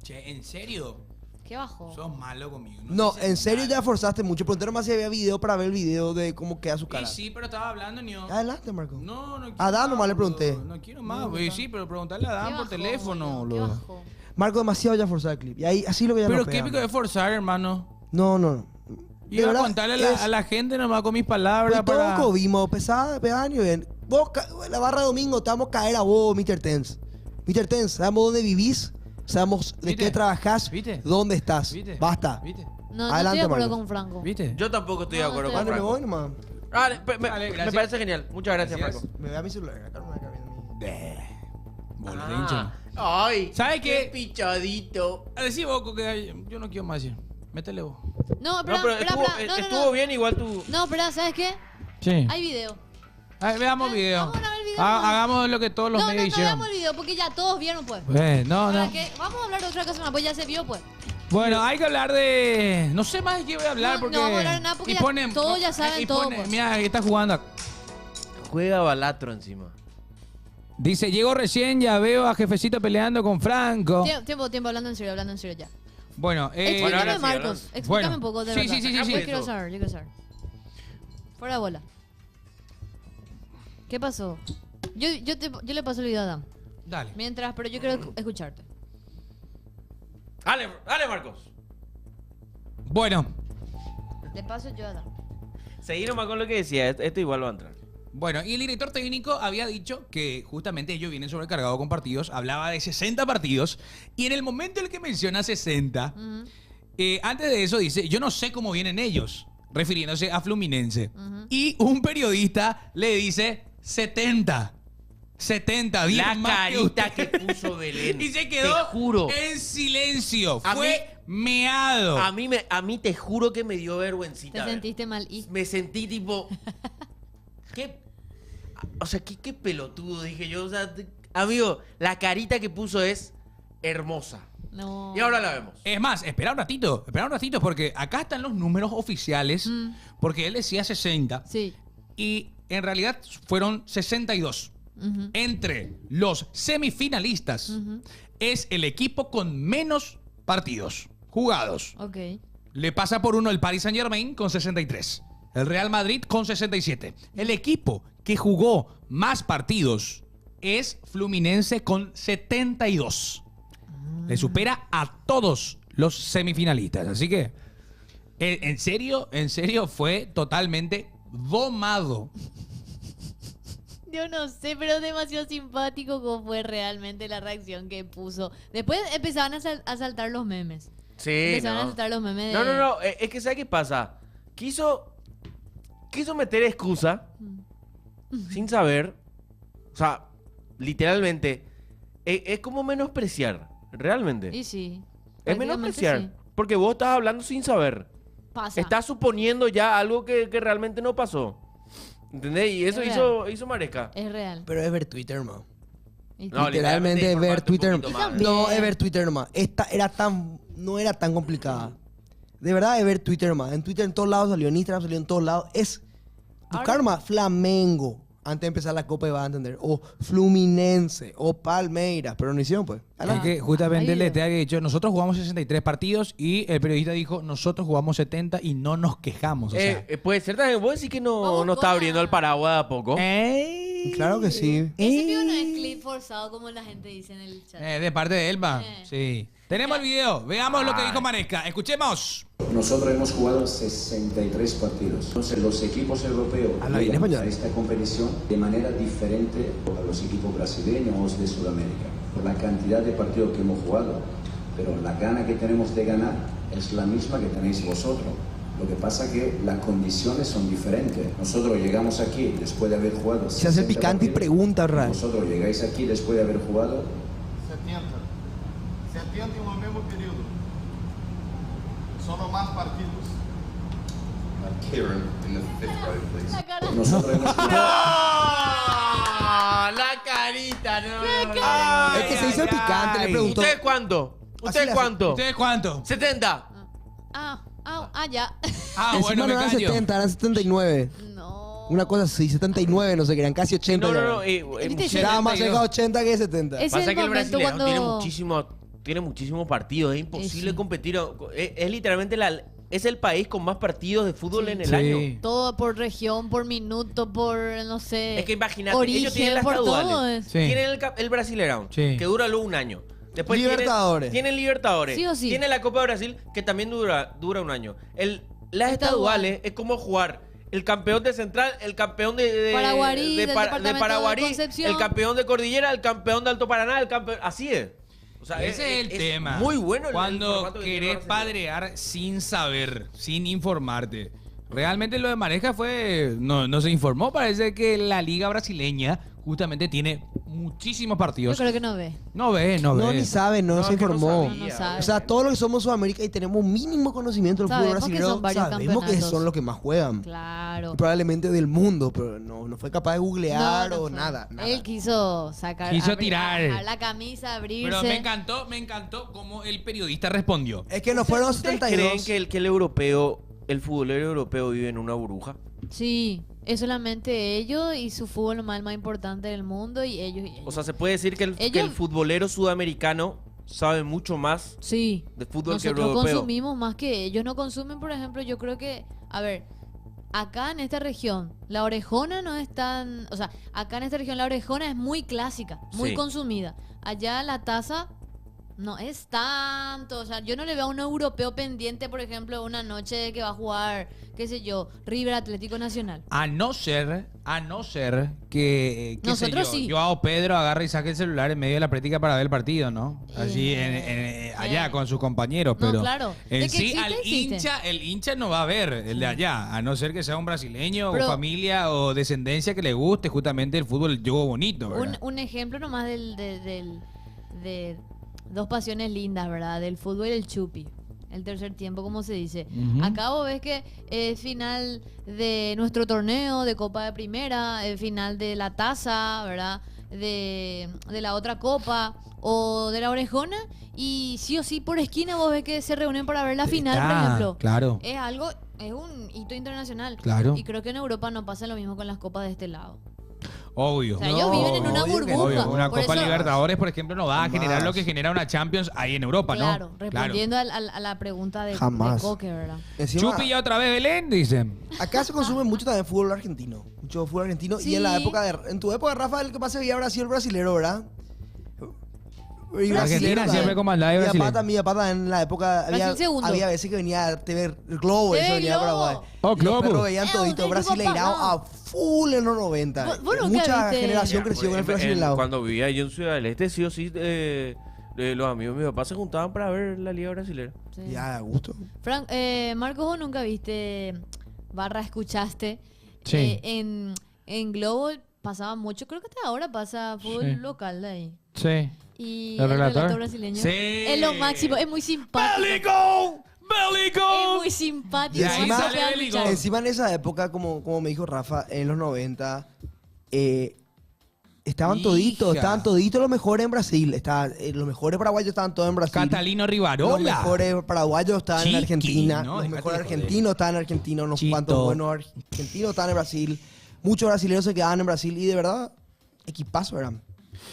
Speaker 1: Che, ¿en serio?
Speaker 4: Qué bajo.
Speaker 1: Sos malo conmigo.
Speaker 2: No,
Speaker 1: dices
Speaker 2: en serio
Speaker 1: nada.
Speaker 2: ya forzaste mucho. Preguntaron más si había video para ver el video de cómo queda su
Speaker 1: Y
Speaker 2: cara.
Speaker 1: sí, pero estaba hablando, Nio.
Speaker 2: Adelante, Marco.
Speaker 1: No, no quiero.
Speaker 2: A Dan nomás le
Speaker 1: boludo.
Speaker 2: pregunté.
Speaker 1: No quiero más, güey. Sí, pero preguntarle a
Speaker 4: Qué
Speaker 1: Dan por
Speaker 4: bajo,
Speaker 1: teléfono,
Speaker 4: Qué
Speaker 1: boludo.
Speaker 4: bajo.
Speaker 2: Marco, demasiado ya forzado el clip. Y ahí, así lo que ya
Speaker 1: Pero
Speaker 2: nos
Speaker 1: qué
Speaker 2: pegamos.
Speaker 1: épico de forzar, hermano.
Speaker 2: No. De
Speaker 1: Iba a
Speaker 2: verdad,
Speaker 1: contarle a la,
Speaker 2: es-
Speaker 1: a la gente nomás con mis palabras
Speaker 2: Pues
Speaker 1: para...
Speaker 2: todos vimos, pesada ni bien. Vos, la barra de domingo, te vamos a caer a vos, Mr. Tense. Mr. Tense, sabemos dónde vivís, sabemos de
Speaker 1: ¿Viste?
Speaker 2: qué trabajás,
Speaker 1: ¿Viste?
Speaker 2: dónde estás.
Speaker 1: ¿Viste?
Speaker 2: Basta.
Speaker 1: ¿Viste?
Speaker 4: No, no
Speaker 2: Adelante,
Speaker 4: estoy de acuerdo
Speaker 2: Marcos.
Speaker 4: con Franco.
Speaker 1: ¿Viste?
Speaker 3: Yo tampoco estoy de
Speaker 4: No,
Speaker 3: acuerdo
Speaker 4: estoy
Speaker 3: con
Speaker 4: de
Speaker 2: Bueno, me
Speaker 3: Franco.
Speaker 2: voy nomás.
Speaker 3: Vale,
Speaker 1: Vale,
Speaker 3: me
Speaker 1: gracias.
Speaker 3: parece genial. Muchas gracias,
Speaker 1: Gracias.
Speaker 3: Marco.
Speaker 2: Me voy a mi celular. Acá no me cabe en
Speaker 1: Bola de
Speaker 3: Ah.
Speaker 1: hincha.
Speaker 3: Ay,
Speaker 1: ¿Sabe qué?
Speaker 3: pichadito.
Speaker 1: A decir vos, que yo no quiero más decir. Métele vos.
Speaker 4: No, espera,
Speaker 3: No, pero
Speaker 4: espera,
Speaker 3: estuvo,
Speaker 4: espera. No,
Speaker 3: estuvo
Speaker 4: no.
Speaker 3: bien igual tu...
Speaker 4: No, espera, ¿sabes qué?
Speaker 1: Sí.
Speaker 4: Hay video.
Speaker 1: Veamos video.
Speaker 4: Vamos a ver video.
Speaker 1: Hagamos lo que todos los
Speaker 4: No,
Speaker 1: medios
Speaker 4: no
Speaker 1: hicieron.
Speaker 4: veamos el video porque ya todos vieron, pues.
Speaker 1: No,
Speaker 4: ¿Para
Speaker 1: no.
Speaker 4: qué? Vamos a hablar de otra cosa más, pues ya se vio, pues.
Speaker 1: Bueno, hay que hablar de... No sé más de qué voy a hablar
Speaker 4: No,
Speaker 1: porque...
Speaker 4: no vamos a hablar de nada porque ya todos ya saben todo, pues.
Speaker 1: Mira, ahí está jugando.
Speaker 3: Juega Balatro encima.
Speaker 1: Dice, llego recién, ya veo a Jefecito peleando con Franco.
Speaker 4: Tiempo, hablando en serio ya.
Speaker 1: Bueno,
Speaker 3: Bueno, ahora
Speaker 4: Explícame,
Speaker 3: sí,
Speaker 4: Marcos.
Speaker 3: hablando.
Speaker 4: Explícame
Speaker 1: Bueno.
Speaker 4: un poco de
Speaker 1: Sí,
Speaker 4: verdad.
Speaker 1: sí, sí, sí,
Speaker 4: Yo
Speaker 1: sí.
Speaker 4: quiero saber. Fuera de bola. ¿Qué pasó? Yo le paso el video a Dan.
Speaker 1: Dale.
Speaker 4: Mientras, pero yo quiero escucharte.
Speaker 3: Dale, dale, Marcos.
Speaker 1: Bueno,
Speaker 4: Le paso yo a Dan.
Speaker 3: Seguí nomás con lo que decía. Esto igual va a entrar.
Speaker 1: bueno, y el director técnico había dicho que justamente ellos vienen sobrecargados con partidos, hablaba de 60 partidos, y en el momento en el que menciona 60, antes de eso dice, yo no sé cómo vienen ellos, refiriéndose a Fluminense. Y un periodista le dice 70. 70,
Speaker 3: La
Speaker 1: más
Speaker 3: carita
Speaker 1: usted.
Speaker 3: que puso Belén.
Speaker 1: Y se quedó
Speaker 3: Te juro.
Speaker 1: en silencio.
Speaker 3: A
Speaker 1: Fue meado.
Speaker 3: A mí te juro que me dio
Speaker 4: Te
Speaker 3: vergüencita. ver.
Speaker 4: sentiste mal. Y
Speaker 3: Me sentí tipo. ¿Qué? O sea, qué pelotudo, dije yo. O sea, amigo, la carita que puso es hermosa.
Speaker 4: no.
Speaker 3: Y ahora la vemos.
Speaker 1: Es más, espera un ratito, porque acá están los números oficiales, porque él decía 60
Speaker 4: Sí.
Speaker 1: y en realidad fueron 62.
Speaker 4: Ujú.
Speaker 1: Entre los semifinalistas es el equipo con menos partidos jugados.
Speaker 4: Ok.
Speaker 1: Le pasa por uno el Paris Saint-Germain con 63, el Real Madrid con 67. El equipo que jugó más partidos es Fluminense con 72. Le supera a todos los semifinalistas. Así que, en serio, fue totalmente domado.
Speaker 4: Yo no sé, pero es demasiado simpático cómo fue realmente la reacción que puso. Después empezaban a saltar los memes.
Speaker 3: Sí,
Speaker 4: Empezaron a
Speaker 3: no.
Speaker 4: saltar los memes de...
Speaker 3: No. Es que, ¿sabes qué pasa? Quiso meter excusa sin saber. O sea, literalmente. Es como menospreciar. Realmente.
Speaker 4: Y sí.
Speaker 3: Es
Speaker 4: prácticamente
Speaker 3: menospreciar.
Speaker 4: sí.
Speaker 3: Porque vos estás hablando sin saber.
Speaker 4: Pasa.
Speaker 3: Estás suponiendo ya algo que realmente no pasó. ¿Entendés? Y eso
Speaker 4: Es
Speaker 3: hizo Maresca.
Speaker 4: Es real.
Speaker 2: Pero es ver Twitter, man.
Speaker 4: Y
Speaker 3: No,
Speaker 4: sí.
Speaker 2: Literalmente es ver
Speaker 3: informate un
Speaker 2: Twitter.
Speaker 3: poquito más.
Speaker 4: También.
Speaker 2: No, es ver Twitter nomás. No era tan complicada. De verdad es ver Twitter nomás. En Twitter en todos lados salió, en Instagram salió en todos lados. Es buscar
Speaker 4: Ahora-
Speaker 2: más Flamengo antes de empezar la Copa y vas a entender. O Fluminense, o Palmeiras. Pero no hicieron, pues.
Speaker 1: Es
Speaker 2: Adelante.
Speaker 1: que justamente
Speaker 4: ahí
Speaker 1: le
Speaker 4: veo.
Speaker 1: te había dicho, nosotros jugamos 63 partidos y el periodista dijo, nosotros jugamos 70 y no nos quejamos. O sea,
Speaker 3: Puede ser también. Vos decís que no
Speaker 4: Vamos
Speaker 3: está
Speaker 4: con
Speaker 3: abriendo
Speaker 4: la-
Speaker 3: el paraguas de a poco.
Speaker 1: ¡Ey!
Speaker 2: Claro que sí.
Speaker 4: Ese video no es clip forzado como la gente dice en el chat.
Speaker 1: De parte de Elba. Sí. Tenemos el video. Veamos lo que dijo Maresca. Escuchemos.
Speaker 5: Nosotros hemos jugado 63 partidos. Entonces los equipos europeos
Speaker 2: Habla bien
Speaker 5: llegan
Speaker 2: español.
Speaker 5: a esta competición de manera diferente a los equipos brasileños de Sudamérica, por la cantidad de partidos que hemos jugado. Pero la gana que tenemos de ganar es la misma que tenéis vosotros. Lo que pasa es que las condiciones son diferentes. Nosotros llegamos aquí después de haber jugado.
Speaker 2: Se hace el
Speaker 5: 60
Speaker 2: picante y
Speaker 5: partidos,
Speaker 2: pregunta, Ray.
Speaker 5: Vosotros llegáis aquí después de haber jugado
Speaker 6: 70. 70 em um mesmo período. São no más partidos.
Speaker 7: Kieran in the fifth row, please.
Speaker 4: La cara.
Speaker 5: Nosotros hemos jugado.
Speaker 3: ¡No! La carita, no.
Speaker 2: Es que se hizo el picante, le preguntó.
Speaker 3: ¿Ustedes cuánto?
Speaker 2: Así
Speaker 3: ¿Ustedes
Speaker 2: le hace.
Speaker 3: cuánto?
Speaker 1: ¿Ustedes cuánto?
Speaker 3: 70.
Speaker 4: Ya.
Speaker 1: Ah,
Speaker 2: Encima
Speaker 1: bueno,
Speaker 2: no
Speaker 1: me
Speaker 2: eran
Speaker 1: callo.
Speaker 2: 70, eran 79.
Speaker 4: No.
Speaker 2: Una cosa así, 79, no sé, que eran casi 80.
Speaker 3: No,
Speaker 2: ya
Speaker 3: no, no.
Speaker 2: eran.
Speaker 4: ¿Viste?
Speaker 2: Estaba más cerca de 80 que de 70.
Speaker 4: Es
Speaker 3: Pasa
Speaker 4: el
Speaker 3: que el
Speaker 4: momento
Speaker 3: brasileño
Speaker 4: cuando...
Speaker 3: tiene muchísimos partidos. Es imposible
Speaker 4: Sí.
Speaker 3: competir. Es literalmente es el país con más partidos de fútbol
Speaker 4: Sí.
Speaker 3: en el
Speaker 1: Sí.
Speaker 3: año.
Speaker 4: Todo por región, por minuto, por, no sé...
Speaker 3: Es que imagínate,
Speaker 4: origen,
Speaker 3: ellos tienen las
Speaker 4: por todo
Speaker 3: estaduales.
Speaker 4: es.
Speaker 1: Sí.
Speaker 3: Tienen el Brasileirão,
Speaker 1: Sí.
Speaker 3: que dura luego un año. Después
Speaker 2: Libertadores.
Speaker 3: Tienen Libertadores.
Speaker 4: Sí o sí.
Speaker 3: Tienen la Copa de Brasil, que también dura un año. Las estaduales es como jugar el campeón de Central, el campeón de
Speaker 4: Paraguarí, del departamento de
Speaker 3: Paraguarí,
Speaker 4: Concepción.
Speaker 3: el campeón de Cordillera, el campeón de Alto Paraná, el campeón... Así es. O sea,
Speaker 1: Ese es el tema.
Speaker 3: Muy bueno el
Speaker 1: Cuando
Speaker 3: formato que tiene
Speaker 1: querés
Speaker 3: Brasil.
Speaker 1: padrear sin saber, sin informarte. Realmente lo de Maresca fue... No se informó. Parece que la liga brasileña justamente tiene muchísimos
Speaker 4: Yo
Speaker 1: partidos.
Speaker 4: creo que no ve.
Speaker 1: No ve.
Speaker 2: No, ni sabe, no,
Speaker 3: No,
Speaker 2: se
Speaker 3: es que no
Speaker 2: informó.
Speaker 3: sabía,
Speaker 4: No sabe.
Speaker 2: O sea, todos los que somos Sudamérica y tenemos un mínimo conocimiento del fútbol
Speaker 4: Sabemos que
Speaker 2: brasileño,
Speaker 4: son varios
Speaker 2: sabemos que
Speaker 4: campeonatos.
Speaker 2: son los que más juegan.
Speaker 4: Claro.
Speaker 2: Probablemente del mundo, pero no fue capaz de googlear o
Speaker 4: fue.
Speaker 2: nada.
Speaker 4: Él quiso sacar...
Speaker 1: Quiso tirar.
Speaker 4: bajar la camisa, abrirse.
Speaker 1: Pero me encantó cómo el periodista respondió.
Speaker 2: Es que no fueron
Speaker 3: ¿Ustedes
Speaker 2: 72.
Speaker 3: creen que el futbolero europeo vive en una burbuja?
Speaker 4: Sí, es solamente ellos y su fútbol más importante del mundo y ellos.
Speaker 3: O sea, se puede decir que el
Speaker 4: Ellos-
Speaker 3: futbolero sudamericano sabe mucho más
Speaker 4: Sí.
Speaker 3: de fútbol que el
Speaker 4: Nosotros
Speaker 3: europeo.
Speaker 4: consumimos más que ellos no consumen, por ejemplo, yo creo que, a ver, acá en esta región, la orejona no es tan, o sea, acá en esta región la orejona es muy clásica, muy
Speaker 3: Sí.
Speaker 4: consumida. Allá la taza no es tanto, o sea, yo no le veo a un europeo pendiente, por ejemplo, una noche que va a jugar, qué sé yo, River Atlético Nacional.
Speaker 1: A no ser que
Speaker 4: Nosotros sí.
Speaker 1: Yo a Pedro agarre y saque el celular en medio de la práctica para ver el partido, ¿no? Así, allá con sus compañeros,
Speaker 4: No,
Speaker 1: pero
Speaker 4: claro.
Speaker 1: en
Speaker 4: De que
Speaker 1: sí
Speaker 4: existe,
Speaker 1: al
Speaker 4: existe.
Speaker 1: el hincha no va a ver el de allá, a no ser que sea un brasileño
Speaker 4: Pero-
Speaker 1: o familia o descendencia que le guste justamente el fútbol, el juego bonito,
Speaker 4: Un,
Speaker 1: ¿verdad?
Speaker 4: un ejemplo nomás de dos pasiones lindas, ¿verdad? Del fútbol y el chupi. El tercer tiempo, como se dice.
Speaker 1: Ujú.
Speaker 4: Acá vos ves que es final de nuestro torneo de Copa de Primera, el final de la taza, ¿verdad? De la otra copa o de la orejona. Y sí o sí, por esquina vos ves que se reúnen para ver la final, por
Speaker 1: Está,
Speaker 4: ejemplo.
Speaker 1: claro.
Speaker 4: Es algo, es un hito internacional.
Speaker 1: Claro.
Speaker 4: Y creo que en Europa no pasa lo mismo con las copas de este lado.
Speaker 1: Obvio.
Speaker 4: O sea, ellos viven en una
Speaker 2: obvio que
Speaker 4: burbuja.
Speaker 1: Obvio, una
Speaker 4: Por
Speaker 1: Copa
Speaker 4: eso-
Speaker 1: Libertadores, por ejemplo, no va a generar
Speaker 2: Jamás.
Speaker 1: lo que genera una Champions ahí en Europa,
Speaker 4: Claro,
Speaker 1: ¿no?
Speaker 4: respondiendo a la pregunta de
Speaker 2: Jamás.
Speaker 4: Coque, ¿verdad?
Speaker 2: Encima,
Speaker 1: Chupi ya otra vez Belén, dicen.
Speaker 2: acá se consume mucho también fútbol argentino. Mucho fútbol argentino.
Speaker 4: Sí.
Speaker 2: Y en la época en tu época, Rafa, el que más se veía habrá sido el brasilero, ¿verdad? Y
Speaker 1: Argentina
Speaker 2: también.
Speaker 1: siempre comandada de Brasil.
Speaker 2: Mi papá también en la época había,
Speaker 4: Brasil segundo.
Speaker 2: había veces que venía TV Globo,
Speaker 4: TV
Speaker 2: eso venía de
Speaker 4: Globo.
Speaker 2: Paraguay.
Speaker 1: Oh,
Speaker 2: Y los
Speaker 1: Globo.
Speaker 2: perros veían todito
Speaker 4: usted,
Speaker 2: brasileirado
Speaker 4: papá,
Speaker 2: a full en los 90.
Speaker 4: Vos nunca
Speaker 2: Mucha
Speaker 4: viste-
Speaker 2: generación
Speaker 3: Ya,
Speaker 2: creció con el
Speaker 3: pues,
Speaker 2: brasileirado.
Speaker 3: cuando vivía yo en Ciudad del Este, sí o sí, los amigos de mi papá se juntaban para ver la Liga Brasilera.
Speaker 4: Sí.
Speaker 2: Ya, a gusto.
Speaker 4: Marcos, ¿vos nunca viste, escuchaste?
Speaker 1: Sí.
Speaker 4: En Globo pasaba mucho, creo que hasta ahora pasa fútbol
Speaker 1: Sí.
Speaker 4: local de ahí.
Speaker 1: Sí.
Speaker 4: Y
Speaker 1: ¿El relator?
Speaker 4: brasileño.
Speaker 1: Sí.
Speaker 4: Es lo máximo, es muy simpático.
Speaker 1: ¡Bélico!
Speaker 4: Es
Speaker 1: ¡Bélico!
Speaker 4: muy simpático.
Speaker 2: Y ahí
Speaker 4: no
Speaker 2: sale
Speaker 4: se puede
Speaker 1: Bélico.
Speaker 4: escuchar.
Speaker 2: Encima en esa época, como me dijo Rafa, en los 90, estaban
Speaker 1: Hija.
Speaker 2: toditos los mejores en Brasil. Los mejores paraguayos estaban todos en Brasil.
Speaker 1: Catalino
Speaker 2: Los
Speaker 1: Rivarola.
Speaker 2: mejores paraguayos estaban
Speaker 1: Chiqui,
Speaker 2: en Argentina.
Speaker 1: ¿no?
Speaker 2: Los
Speaker 1: Déjate
Speaker 2: mejores
Speaker 1: de joder.
Speaker 2: argentinos estaban en Argentina. Unos
Speaker 1: Chito.
Speaker 2: cuantos buenos argentinos estaban en Brasil. Muchos brasileños se quedaban en Brasil. Y de verdad, equipazo eran.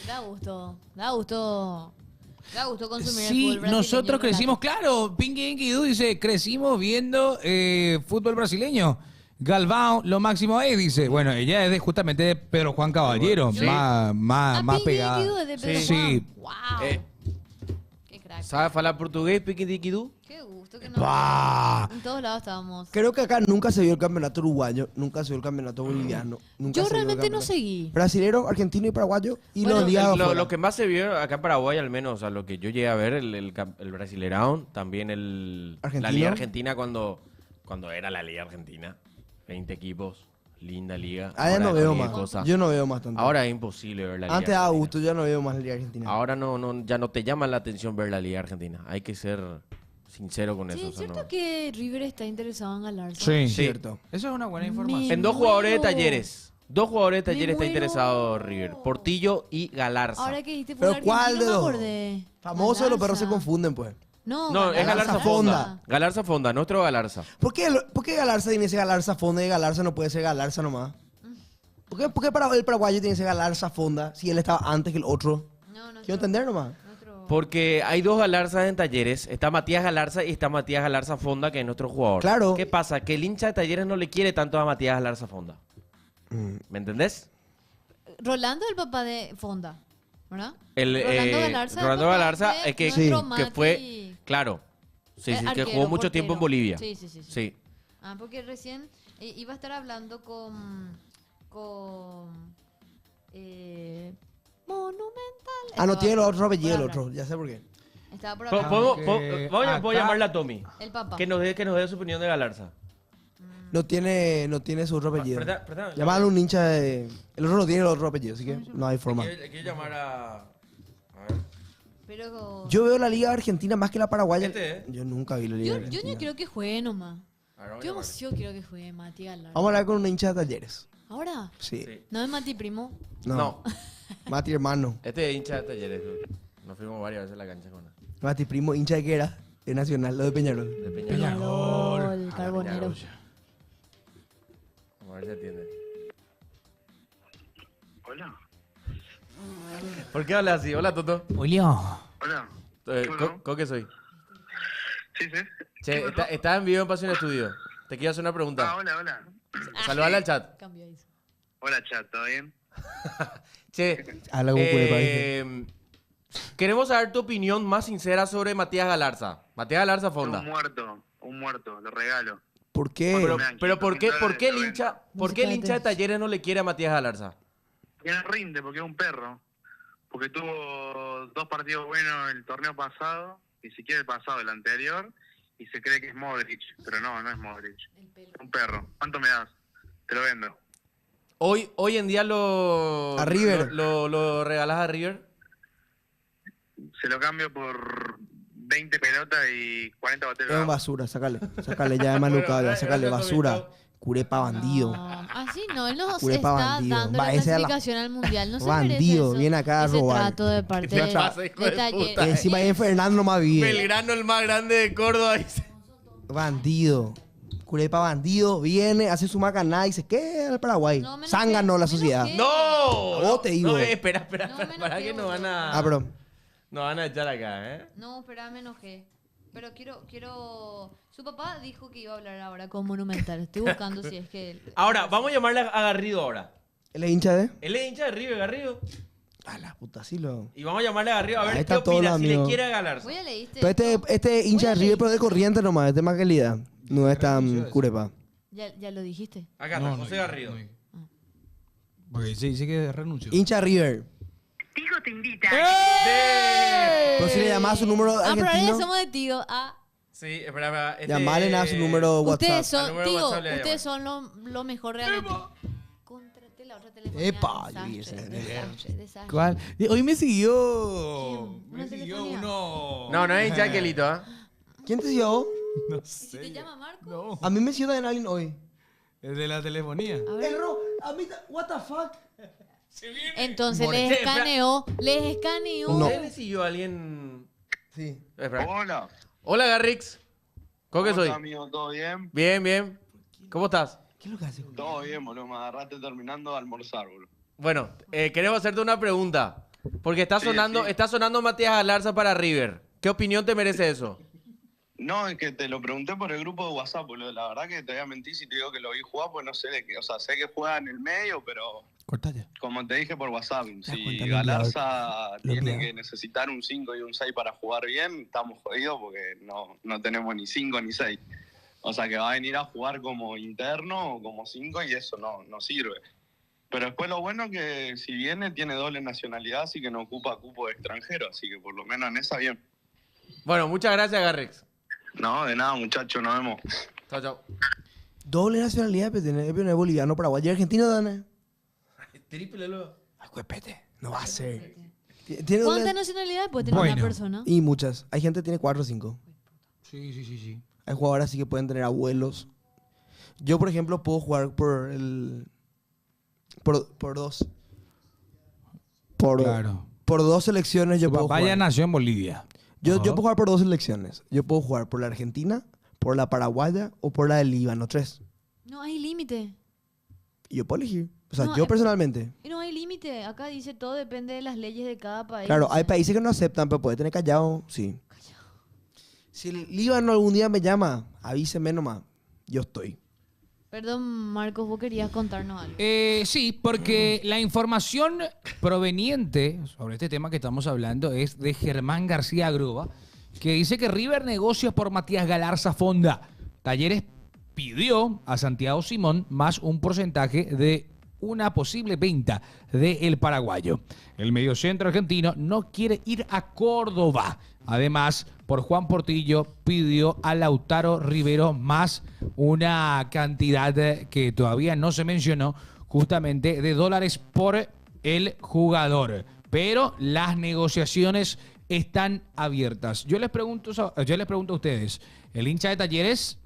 Speaker 4: Da gusto, da gusto. Da gusto consumir el
Speaker 1: Sí,
Speaker 4: fútbol brasileño,
Speaker 1: nosotros
Speaker 4: ¿verdad?
Speaker 1: crecimos, claro, Pinky Inky Du dice, crecimos viendo fútbol brasileño. Galvão, lo máximo es, dice. Bueno, ella es justamente de Pedro Juan Caballero,
Speaker 3: Sí.
Speaker 1: más
Speaker 4: Pinky
Speaker 1: pegada.
Speaker 4: Inky Du es de Pedro
Speaker 1: Sí.
Speaker 4: Juan. Wow.
Speaker 3: Eh,
Speaker 4: Qué crack.
Speaker 3: ¿Sabe hablar portugués, piquidiquidú?
Speaker 4: Qué gusto que nos
Speaker 1: Pa.
Speaker 4: En todos lados estábamos.
Speaker 2: Creo que acá nunca se vio el campeonato uruguayo. Nunca se vio el campeonato boliviano. Nunca
Speaker 4: Yo
Speaker 2: se vio el
Speaker 4: realmente no
Speaker 2: campeonato.
Speaker 4: seguí.
Speaker 2: Brasilero, argentino y paraguayo. Y
Speaker 4: Bueno,
Speaker 2: los ligados
Speaker 3: Lo,
Speaker 2: afuera.
Speaker 3: lo que más se vio acá en Paraguay, al menos, o sea, lo que yo llegué a ver, el Brasileirão, también la
Speaker 2: ¿Argentino?
Speaker 3: Liga Argentina cuando era la Liga Argentina. 20 equipos, linda liga.
Speaker 2: Ah, ya
Speaker 3: Ahora
Speaker 2: no
Speaker 3: es
Speaker 2: veo
Speaker 3: cualquier
Speaker 2: más.
Speaker 3: cosa.
Speaker 2: Yo no veo más tanto.
Speaker 3: Ahora es imposible ver la Liga
Speaker 2: Antes daba
Speaker 3: Argentina.
Speaker 2: gusto, ya no veo más la Liga Argentina.
Speaker 3: Ahora ya no te llama la atención ver la Liga Argentina. Hay que ser sincero con
Speaker 4: Sí,
Speaker 3: eso.
Speaker 4: es
Speaker 3: o sea,
Speaker 4: cierto
Speaker 3: no.
Speaker 4: que River está interesado en galarse.
Speaker 1: Sí.
Speaker 2: Cierto.
Speaker 1: Eso es una buena
Speaker 4: Me-
Speaker 1: información.
Speaker 3: En dos jugadores de
Speaker 4: muero.
Speaker 3: Talleres. Dos jugadores de
Speaker 4: Me
Speaker 3: Talleres está
Speaker 4: muero.
Speaker 3: interesado River. Portillo y Galarza.
Speaker 4: Ahora que dijiste
Speaker 2: ¿Pero
Speaker 4: fútbol
Speaker 2: cuál
Speaker 4: argentino,
Speaker 2: de
Speaker 4: me
Speaker 2: los
Speaker 4: acordé.
Speaker 2: famosos los perros se
Speaker 4: Galarza.
Speaker 2: confunden, pues?
Speaker 4: No,
Speaker 3: No, es Galarza
Speaker 2: Galarza
Speaker 3: Fonda.
Speaker 2: Fonda.
Speaker 3: Galarza Fonda, nuestro Galarza.
Speaker 2: ¿Por qué Galarza tiene ese Galarza Fonda y Galarza no puede ser Galarza nomás? ¿Por qué el paraguayo tiene ese Galarza Fonda si él estaba antes que el otro?
Speaker 4: No, no.
Speaker 2: Quiero entender nomás.
Speaker 3: Porque hay dos Galarzas en Talleres. Está Matías Galarza y está Matías Galarza Fonda, que es nuestro jugador.
Speaker 2: Claro.
Speaker 3: ¿Qué pasa? Que el hincha de Talleres no le quiere tanto a Matías Galarza Fonda. ¿Me entendés?
Speaker 4: Rolando es el papá de Fonda, ¿verdad?
Speaker 3: El,
Speaker 4: Rolando Galarza.
Speaker 3: Rolando
Speaker 4: el papá
Speaker 3: Galarza
Speaker 4: de
Speaker 3: es que,
Speaker 4: nuestro
Speaker 2: Sí.
Speaker 3: que
Speaker 4: Mati,
Speaker 3: fue, claro, sí, que
Speaker 4: arquero,
Speaker 3: jugó mucho tiempo en
Speaker 4: portero.
Speaker 3: Bolivia.
Speaker 4: Sí, sí, sí. sí.
Speaker 3: Sí.
Speaker 4: Ah, porque recién iba a estar hablando con Monumental.
Speaker 2: Ah, no
Speaker 4: Estaba
Speaker 2: tiene el otro
Speaker 4: por
Speaker 2: apellido, el
Speaker 4: hablar.
Speaker 2: otro. Ya sé por qué.
Speaker 4: Estaba por
Speaker 3: Po-
Speaker 4: hablar.
Speaker 3: podemos- voy a
Speaker 1: acá-
Speaker 3: llamarle a Tommy.
Speaker 4: El papá.
Speaker 3: Que nos dé su opinión de Galarza.
Speaker 2: No tiene su otro apellido.
Speaker 3: Presta-
Speaker 2: Llamarle a un hincha de... El otro no tiene el otro apellido, así que no hay forma.
Speaker 3: Le quiero llamar a ver.
Speaker 4: Pero
Speaker 2: Yo veo la Liga Argentina más que la paraguaya.
Speaker 3: Este,
Speaker 2: Yo nunca vi la Liga
Speaker 4: yo
Speaker 2: Argentina.
Speaker 4: no quiero que juegue nomás.
Speaker 3: A ver, vamos a
Speaker 4: Yo
Speaker 3: llamar.
Speaker 4: yo quiero que juegue Mati Galarza.
Speaker 2: Vamos a hablar con un hincha de Talleres.
Speaker 4: ¿Ahora?
Speaker 2: Sí.
Speaker 3: Sí.
Speaker 4: ¿No es Mati Primo?
Speaker 2: No.
Speaker 3: No.
Speaker 2: Mati hermano.
Speaker 3: Este es hincha de Talleres. Nos fuimos varias veces a la cancha con él.
Speaker 2: Mati primo, hincha de que era. De Nacional, lo de Peñarol.
Speaker 3: De Peñarol.
Speaker 4: Peñarol, Carbonero.
Speaker 3: Vamos a ver si atiende.
Speaker 7: Hola.
Speaker 3: ¿Por qué hablas así? Hola, Toto.
Speaker 1: Julio.
Speaker 7: Hola. ¿Qué pasó?
Speaker 3: ¿Coque soy?
Speaker 7: Sí, sí.
Speaker 3: Che,
Speaker 7: ¿Qué pasó?
Speaker 3: estás en vivo en Pasión Estudio. Te quiero hacer una pregunta.
Speaker 7: Ah, hola, hola.
Speaker 3: Saludale al chat.
Speaker 4: Cambió eso.
Speaker 7: Hola, chat, ¿todo bien?
Speaker 3: Che,
Speaker 2: Habla con Culepa, ¿viste?
Speaker 3: queremos saber tu opinión más sincera sobre Matías Galarza. Matías Galarza Fonda.
Speaker 7: Un muerto, lo regalo.
Speaker 2: ¿por qué?
Speaker 3: Pero ¿por qué el
Speaker 7: Lo
Speaker 3: hincha, por qué el hincha de Talleres no le quiere a Matías Galarza?
Speaker 7: Que no rinde porque es un perro. Porque tuvo 2 partidos buenos el torneo pasado ni siquiera el pasado, el anterior, y se cree que es Modric, pero no es Modric. Un perro. ¿Cuánto me das? Te lo vendo.
Speaker 3: Hoy en día
Speaker 2: A River.
Speaker 3: lo regalás a River.
Speaker 7: Se lo cambio por 20 pelotas y 40 botellas de
Speaker 2: Es
Speaker 7: agua.
Speaker 2: basura, sácale ya de malucado, ya, sácale basura. Curepa bandido.
Speaker 4: No, así no, él nos
Speaker 2: Curepa
Speaker 4: está
Speaker 2: bandido.
Speaker 4: dando
Speaker 2: Va,
Speaker 4: la
Speaker 2: esa es la-
Speaker 4: clasificación al mundial. No se
Speaker 2: Bandido,
Speaker 4: merece eso,
Speaker 2: viene acá a
Speaker 4: ese
Speaker 2: robar.
Speaker 4: trato de parte
Speaker 3: ¿Qué te
Speaker 4: de,
Speaker 3: pasa, hijo de
Speaker 4: Talleres.
Speaker 3: puta?
Speaker 2: Encima ahí en Fernando más vive.
Speaker 3: Belgrano, el más grande de Córdoba. Dice.
Speaker 2: Bandido. Curepa bandido, viene, hace su macaná y dice, ¿qué? El Paraguay.
Speaker 4: No, menos
Speaker 2: Zángano
Speaker 4: que-
Speaker 2: la
Speaker 4: menos
Speaker 2: sociedad.
Speaker 4: que-
Speaker 3: ¡No!
Speaker 2: A vos te digo.
Speaker 3: No, espera,
Speaker 4: No, menos
Speaker 3: para
Speaker 4: que
Speaker 3: que nos
Speaker 4: vos.
Speaker 3: van a...
Speaker 2: Ah, bro.
Speaker 3: Nos van a echar acá, ¿eh?
Speaker 4: No, espera, me enojé. Pero quiero... Su papá dijo que iba a hablar ahora con Monumental. Estoy buscando si es que...
Speaker 3: Ahora, vamos a llamarle a Garrido ahora.
Speaker 2: ¿Él es hincha de?
Speaker 3: Él es hincha de River, Garrido.
Speaker 2: A la puta, sí lo...
Speaker 3: Y vamos a llamarle a Garrido a
Speaker 2: Ahí
Speaker 3: ver qué
Speaker 2: está todo
Speaker 3: opina,
Speaker 2: lo
Speaker 3: si le
Speaker 2: amigo.
Speaker 3: quiere galarse.
Speaker 4: Voy a leíste.
Speaker 2: Pero este hincha de River, pero de corriente nomás, es de más calidad. No es tan curepa.
Speaker 4: Ya lo dijiste.
Speaker 3: Acá está, José Garrido.
Speaker 1: Porque dice que renunció.
Speaker 2: Hincha River.
Speaker 7: Tigo te invita.
Speaker 2: Pero si le llamás su número
Speaker 4: Ah, pero ahora ya
Speaker 2: argentino,
Speaker 4: somos de Tigo. Ah,
Speaker 3: Sí, espera.
Speaker 2: llamarle a su número WhatsApp.
Speaker 4: ustedes son,
Speaker 3: Al número
Speaker 4: Tigo,
Speaker 3: WhatsApp le
Speaker 4: ustedes son lo mejor realmente. Contraté la otra telefonía.
Speaker 2: Epa,
Speaker 4: desastre.
Speaker 1: ¿Cuál? Hoy me siguió.
Speaker 4: ¿Quién?
Speaker 1: Me
Speaker 4: ¿Una
Speaker 1: siguió
Speaker 4: telefonía?
Speaker 1: uno.
Speaker 3: No, no es hincha Aquelito, ¿eh?
Speaker 2: ¿Quién te siguió?
Speaker 1: No
Speaker 4: ¿Si
Speaker 1: sé.
Speaker 4: te llama Marco?
Speaker 1: No.
Speaker 2: A mí me siguió también alguien hoy.
Speaker 1: Es de la telefonía.
Speaker 4: A ver.
Speaker 2: A mí, what the fuck?
Speaker 4: Entonces
Speaker 3: More-
Speaker 4: les
Speaker 3: Espera.
Speaker 4: escaneó.
Speaker 2: No.
Speaker 3: ¿Usted le siguió a alguien?
Speaker 2: Sí.
Speaker 3: Espera.
Speaker 7: Hola.
Speaker 3: Hola, Garrix. ¿Cómo que soy?
Speaker 7: amigo? ¿Todo bien?
Speaker 3: Bien. ¿Cómo estás?
Speaker 2: ¿Qué es lo que hace?
Speaker 7: Todo bien, boludo. Me agarraste terminando de almorzar, boludo.
Speaker 3: Bueno, queremos hacerte una pregunta. Porque está
Speaker 7: Sí,
Speaker 3: sonando,
Speaker 7: sí.
Speaker 3: está sonando Matías Galarza para River. ¿Qué opinión te merece eso?
Speaker 7: No, es que te lo pregunté por el grupo de WhatsApp, boludo. La verdad que te voy a mentir si te digo que lo vi jugar, pues no sé de qué. O sea, sé que juega en el medio, pero
Speaker 1: Corta ya.
Speaker 7: como te dije por WhatsApp, si
Speaker 2: cuenta,
Speaker 7: Galarza
Speaker 2: lo
Speaker 7: tiene
Speaker 2: enviado.
Speaker 7: que necesitar un 5 y un 6 para jugar bien, estamos jodidos porque no tenemos ni 5 ni 6. O sea, que va a venir a jugar como interno o como 5 y eso no sirve. Pero después lo bueno es que si viene tiene doble nacionalidad, así que no ocupa cupo de extranjero, así que por lo menos en esa bien.
Speaker 3: Bueno, muchas gracias, Garrix.
Speaker 7: No, de nada, muchachos, nos vemos.
Speaker 3: Chao.
Speaker 2: Doble nacionalidad, pero tiene boliviano, paraguayo y argentino, Dana.
Speaker 3: Triple lo.
Speaker 2: Ay, cuepete. No va a ser. Tiene doble-
Speaker 4: ¿Cuántas nacionalidades puede tener
Speaker 1: Bueno.
Speaker 4: una persona?
Speaker 2: Y muchas. Hay gente que tiene 4 o 5.
Speaker 1: Sí.
Speaker 2: Hay jugadores así que pueden tener abuelos. Yo, por ejemplo, puedo jugar por el... Por dos.
Speaker 1: Claro.
Speaker 2: Por dos selecciones yo
Speaker 1: Su
Speaker 2: puedo
Speaker 1: papá
Speaker 2: jugar.
Speaker 1: ya nació en Bolivia.
Speaker 2: Yo
Speaker 1: Ajá.
Speaker 2: puedo jugar por dos selecciones. Yo puedo jugar por la Argentina, por la Paraguaya o por la del Líbano, 3.
Speaker 4: No hay límite.
Speaker 2: Y yo puedo elegir. O sea,
Speaker 4: No,
Speaker 2: yo personalmente.
Speaker 4: Y no hay límite. Acá dice todo depende de las leyes de cada país.
Speaker 2: Claro, hay países que no aceptan, pero puede tener callado, sí. Si el Líbano algún día me llama, avíseme nomás. Yo estoy.
Speaker 4: Perdón, Marcos, vos querías contarnos algo.
Speaker 1: Sí, porque la información proveniente sobre este tema que estamos hablando es de Germán García Groba, que dice que River negocia por Matías Galarza Fonda. Talleres pidió a Santiago Simón más un porcentaje de una posible venta del paraguayo. El mediocentro argentino no quiere ir a Córdoba. Además, por Juan Portillo pidió a Lautaro Rivero más una cantidad que todavía no se mencionó, justamente de dólares por el jugador. Pero las negociaciones están abiertas. Yo les pregunto a ustedes, ¿el hincha de Talleres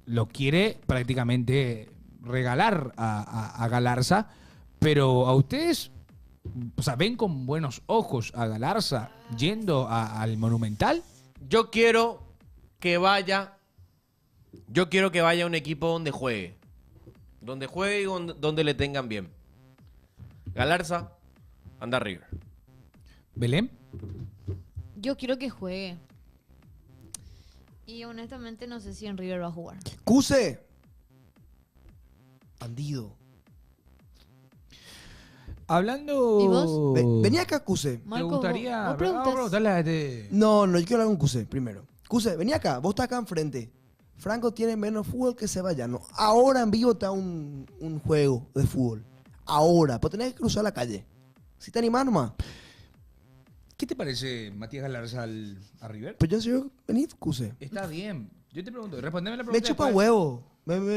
Speaker 1: lo quiere prácticamente regalar a Galarza? Pero a ustedes, o sea, ¿ven con buenos ojos a Galarza yendo al Monumental?
Speaker 3: Yo quiero que vaya a un equipo donde juegue. Donde juegue y donde le tengan bien. Galarza, anda a River.
Speaker 1: ¿Belén?
Speaker 4: Yo quiero que juegue. Y honestamente no sé si en River va a jugar.
Speaker 2: ¡Cuse! Bandido.
Speaker 1: Hablando...
Speaker 4: ¿Y vos?
Speaker 2: Vení acá, Cuse.
Speaker 1: ¿Te
Speaker 4: Marcos,
Speaker 1: gustaría...
Speaker 4: vos preguntas.
Speaker 1: Vamos a preguntarle a este...
Speaker 2: No, yo quiero hablar con Cuse primero. Cuse, vení acá. Vos estás acá enfrente. Franco tiene menos fútbol que Seballano. Ahora en vivo te da un juego de fútbol. Ahora. Pues tenés que cruzar la calle. Si te animás nomás.
Speaker 1: ¿Qué te parece Matías Galarza a River?
Speaker 2: Pues yo soy venid, Cuse.
Speaker 1: Está bien. Yo te pregunto, respondeme la pregunta.
Speaker 2: Me chupan
Speaker 1: después.
Speaker 2: huevo.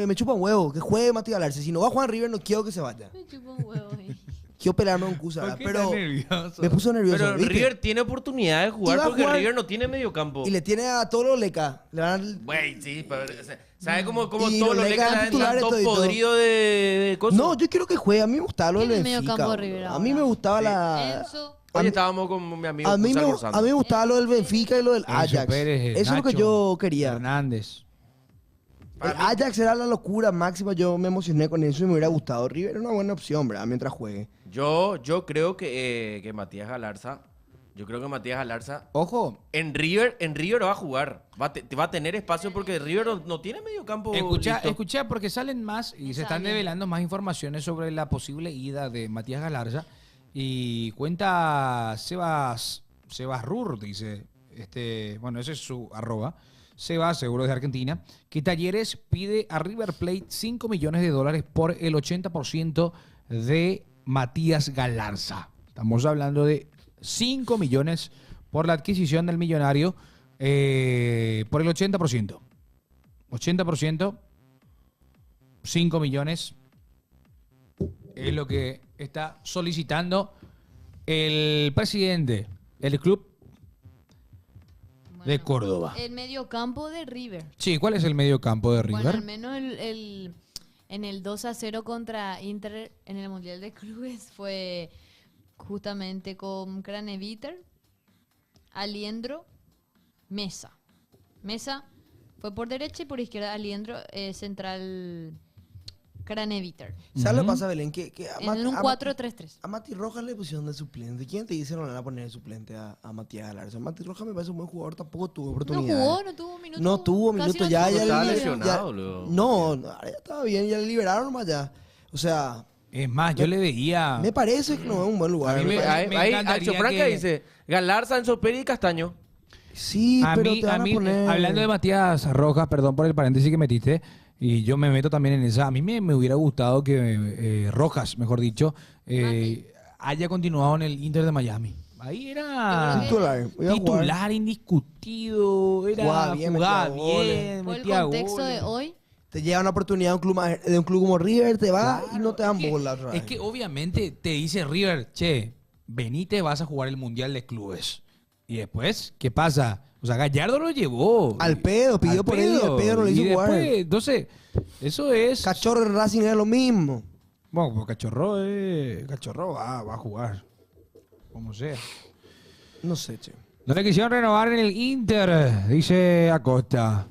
Speaker 2: Me chupan huevo. Que juegue Matías Galarza. Si no va a jugar en River, no quiero que se vaya.
Speaker 4: Me chupa un huevo ahí.
Speaker 2: Quiero pelearme con Cuse.
Speaker 1: ¿Por qué
Speaker 2: Pero
Speaker 1: estás nervioso?
Speaker 2: me puso nervioso.
Speaker 3: Pero
Speaker 2: ¿viste?
Speaker 3: River tiene oportunidad de jugar
Speaker 2: Iba a
Speaker 3: porque
Speaker 2: jugar-
Speaker 3: River no tiene medio campo.
Speaker 2: Y le tiene a todos los Leca. Le van a...
Speaker 3: Güey, sí, pero, ¿sabes cómo
Speaker 2: Y
Speaker 3: todos
Speaker 2: los
Speaker 3: los
Speaker 2: Lecas
Speaker 3: lecas están
Speaker 2: titulares
Speaker 3: todo
Speaker 2: todito.
Speaker 3: podrido de cosas?
Speaker 2: No, yo quiero que juegue. A mí me gustaba lo
Speaker 4: ¿Quién
Speaker 2: del
Speaker 4: es medio
Speaker 2: Benfica.
Speaker 4: campo de
Speaker 2: bro.
Speaker 4: River
Speaker 2: A mí
Speaker 4: ahora?
Speaker 2: me gustaba la...
Speaker 4: Enzo.
Speaker 3: Oye, estábamos con mi amigo
Speaker 2: A mí,
Speaker 3: Cus
Speaker 2: me,
Speaker 3: almorzando.
Speaker 2: a mí me gustaba lo del Benfica y lo del
Speaker 1: Enzo
Speaker 2: Ajax.
Speaker 1: Pérez,
Speaker 2: Eso es lo que
Speaker 1: Nacho,
Speaker 2: yo quería.
Speaker 1: Hernández.
Speaker 2: El Ajax era la locura máxima. Yo me emocioné con eso y me hubiera gustado. River era una buena opción, ¿verdad? Mientras juegue.
Speaker 3: Yo creo que Matías Galarza,
Speaker 1: Ojo,
Speaker 3: en River va a jugar. Va a tener espacio porque River no tiene medio campo listo.
Speaker 1: escucha porque salen más y se están
Speaker 4: Salen.
Speaker 1: develando más informaciones sobre la posible ida de Matías Galarza. Y cuenta Sebas Rur, dice, bueno, ese es su @, Sebas, seguro de Argentina, que Talleres pide a River Plate $5 millones por el 80% de Matías Galarza. Estamos hablando de 5 millones por la adquisición del millonario por el 80%. 80%, 5 millones es lo que está solicitando el presidente del club de Córdoba.
Speaker 4: El mediocampo de River.
Speaker 1: Sí, ¿cuál es el medio campo de
Speaker 4: Bueno,
Speaker 1: River?
Speaker 4: al menos en el 2-0 contra Inter en el Mundial de Clubes fue justamente con Craneviter, Aliendro, Mesa. Mesa fue por derecha y por izquierda Aliendro, central Craneviter.
Speaker 2: ¿Sabes lo que
Speaker 1: Ujú.
Speaker 2: pasa, Belén? Que
Speaker 4: En un 4-3-3.
Speaker 2: a Mati Rojas le pusieron de suplente. ¿Quién te dice no le van a poner de suplente a Matías Galarza? Mati Rojas me parece un buen jugador, tampoco tuvo
Speaker 4: No
Speaker 2: oportunidad.
Speaker 4: jugó, no tuvo minutos.
Speaker 2: No tuvo
Speaker 4: Casi
Speaker 2: minutos,
Speaker 4: no
Speaker 2: ya,
Speaker 4: tuvo
Speaker 2: ya,
Speaker 3: Estaba
Speaker 2: le-
Speaker 3: lesionado,
Speaker 2: ya-
Speaker 3: luego.
Speaker 2: No, ahora ya estaba bien, ya le liberaron nomás ya. O sea,
Speaker 1: Es más, yo le veía...
Speaker 2: me parece que no es un buen lugar.
Speaker 1: A mí me-
Speaker 3: Ahí
Speaker 1: encantaría
Speaker 3: Alcho Franca
Speaker 1: que-
Speaker 3: dice Galarza, Enzo Pérez y Castaño.
Speaker 2: Sí,
Speaker 1: A
Speaker 2: pero
Speaker 1: mí,
Speaker 2: te van a poner...
Speaker 1: hablando de Matías Rojas, perdón por el paréntesis que metiste, y yo me meto también en esa. A mí me hubiera gustado que Rojas, mejor dicho, haya continuado en el Inter de Miami. Ahí era
Speaker 2: Titular, iba a jugar.
Speaker 1: titular indiscutido, era
Speaker 2: Jugaba bien,
Speaker 1: jugaba
Speaker 2: metía goles.
Speaker 1: bien,
Speaker 4: Por el
Speaker 1: metía
Speaker 4: contexto
Speaker 1: goles.
Speaker 4: de hoy,
Speaker 2: Te llega una oportunidad de un club como River, te va y no te dan
Speaker 1: Es que-
Speaker 2: bola otra vez.
Speaker 1: Es que obviamente te dice River, che, venite, vas a jugar el Mundial de Clubes. Y después, ¿qué pasa? O sea, Gallardo lo llevó.
Speaker 2: Al pedo, pidió por él y al pedo no le hizo
Speaker 1: Y
Speaker 2: jugar.
Speaker 1: después, entonces, eso es...
Speaker 2: Cachorro en Racing era lo mismo.
Speaker 1: Bueno, pues Cachorro va a jugar. Como sea.
Speaker 2: No sé, che.
Speaker 1: No le quisieron renovar en el Inter, dice Acosta.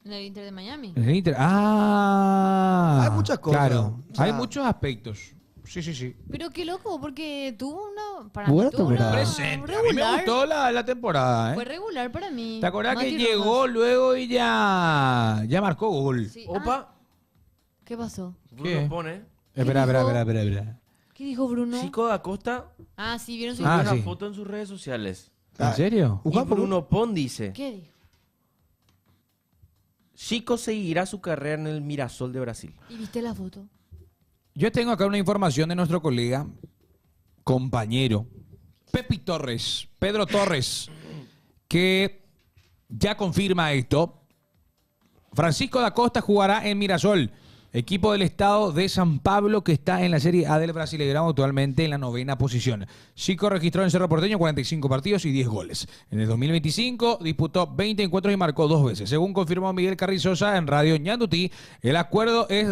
Speaker 4: en el Inter de Miami.
Speaker 1: En el Inter. Ah.
Speaker 2: Hay muchas cosas.
Speaker 1: Claro,
Speaker 2: O sea-
Speaker 1: hay muchos aspectos. Sí.
Speaker 4: Pero qué loco, porque tuvo una. Para
Speaker 2: Buena
Speaker 4: mí tuvo una
Speaker 2: temporada.
Speaker 1: Presente. A mí me
Speaker 4: regular.
Speaker 1: gustó la temporada,
Speaker 4: Fue
Speaker 1: ¿eh?
Speaker 4: regular para mí.
Speaker 1: ¿Te acordás que
Speaker 4: Mati
Speaker 1: llegó
Speaker 4: Rojas.
Speaker 1: luego y ya marcó gol?
Speaker 4: Sí.
Speaker 3: Opa,
Speaker 4: ¿Qué pasó?
Speaker 3: Bruno
Speaker 1: ¿Qué?
Speaker 3: pone.
Speaker 1: Espera.
Speaker 4: ¿Qué dijo Bruno?
Speaker 3: Chico da Costa
Speaker 4: Ah, sí, vieron su.
Speaker 3: subió
Speaker 1: Ah,
Speaker 3: una
Speaker 1: sí.
Speaker 3: foto en sus redes sociales.
Speaker 1: ¿En serio?
Speaker 3: Y Bruno Pon dice,
Speaker 4: ¿Qué dijo?
Speaker 3: Chico seguirá su carrera en el Mirasol de Brasil.
Speaker 4: ¿Y viste la foto?
Speaker 1: Yo tengo acá una información de nuestro colega, compañero, Pedro Torres, que ya confirma esto. Francisco da Costa jugará en Mirasol, equipo del estado de San Pablo que está en la Serie A del Brasileirão actualmente en la 9ª posición. Chico registró en Cerro Porteño 45 partidos y 10 goles. En el 2025 disputó 20 encuentros y marcó 2 veces. Según confirmó Miguel Carrizosa en Radio Ñandutí, el acuerdo es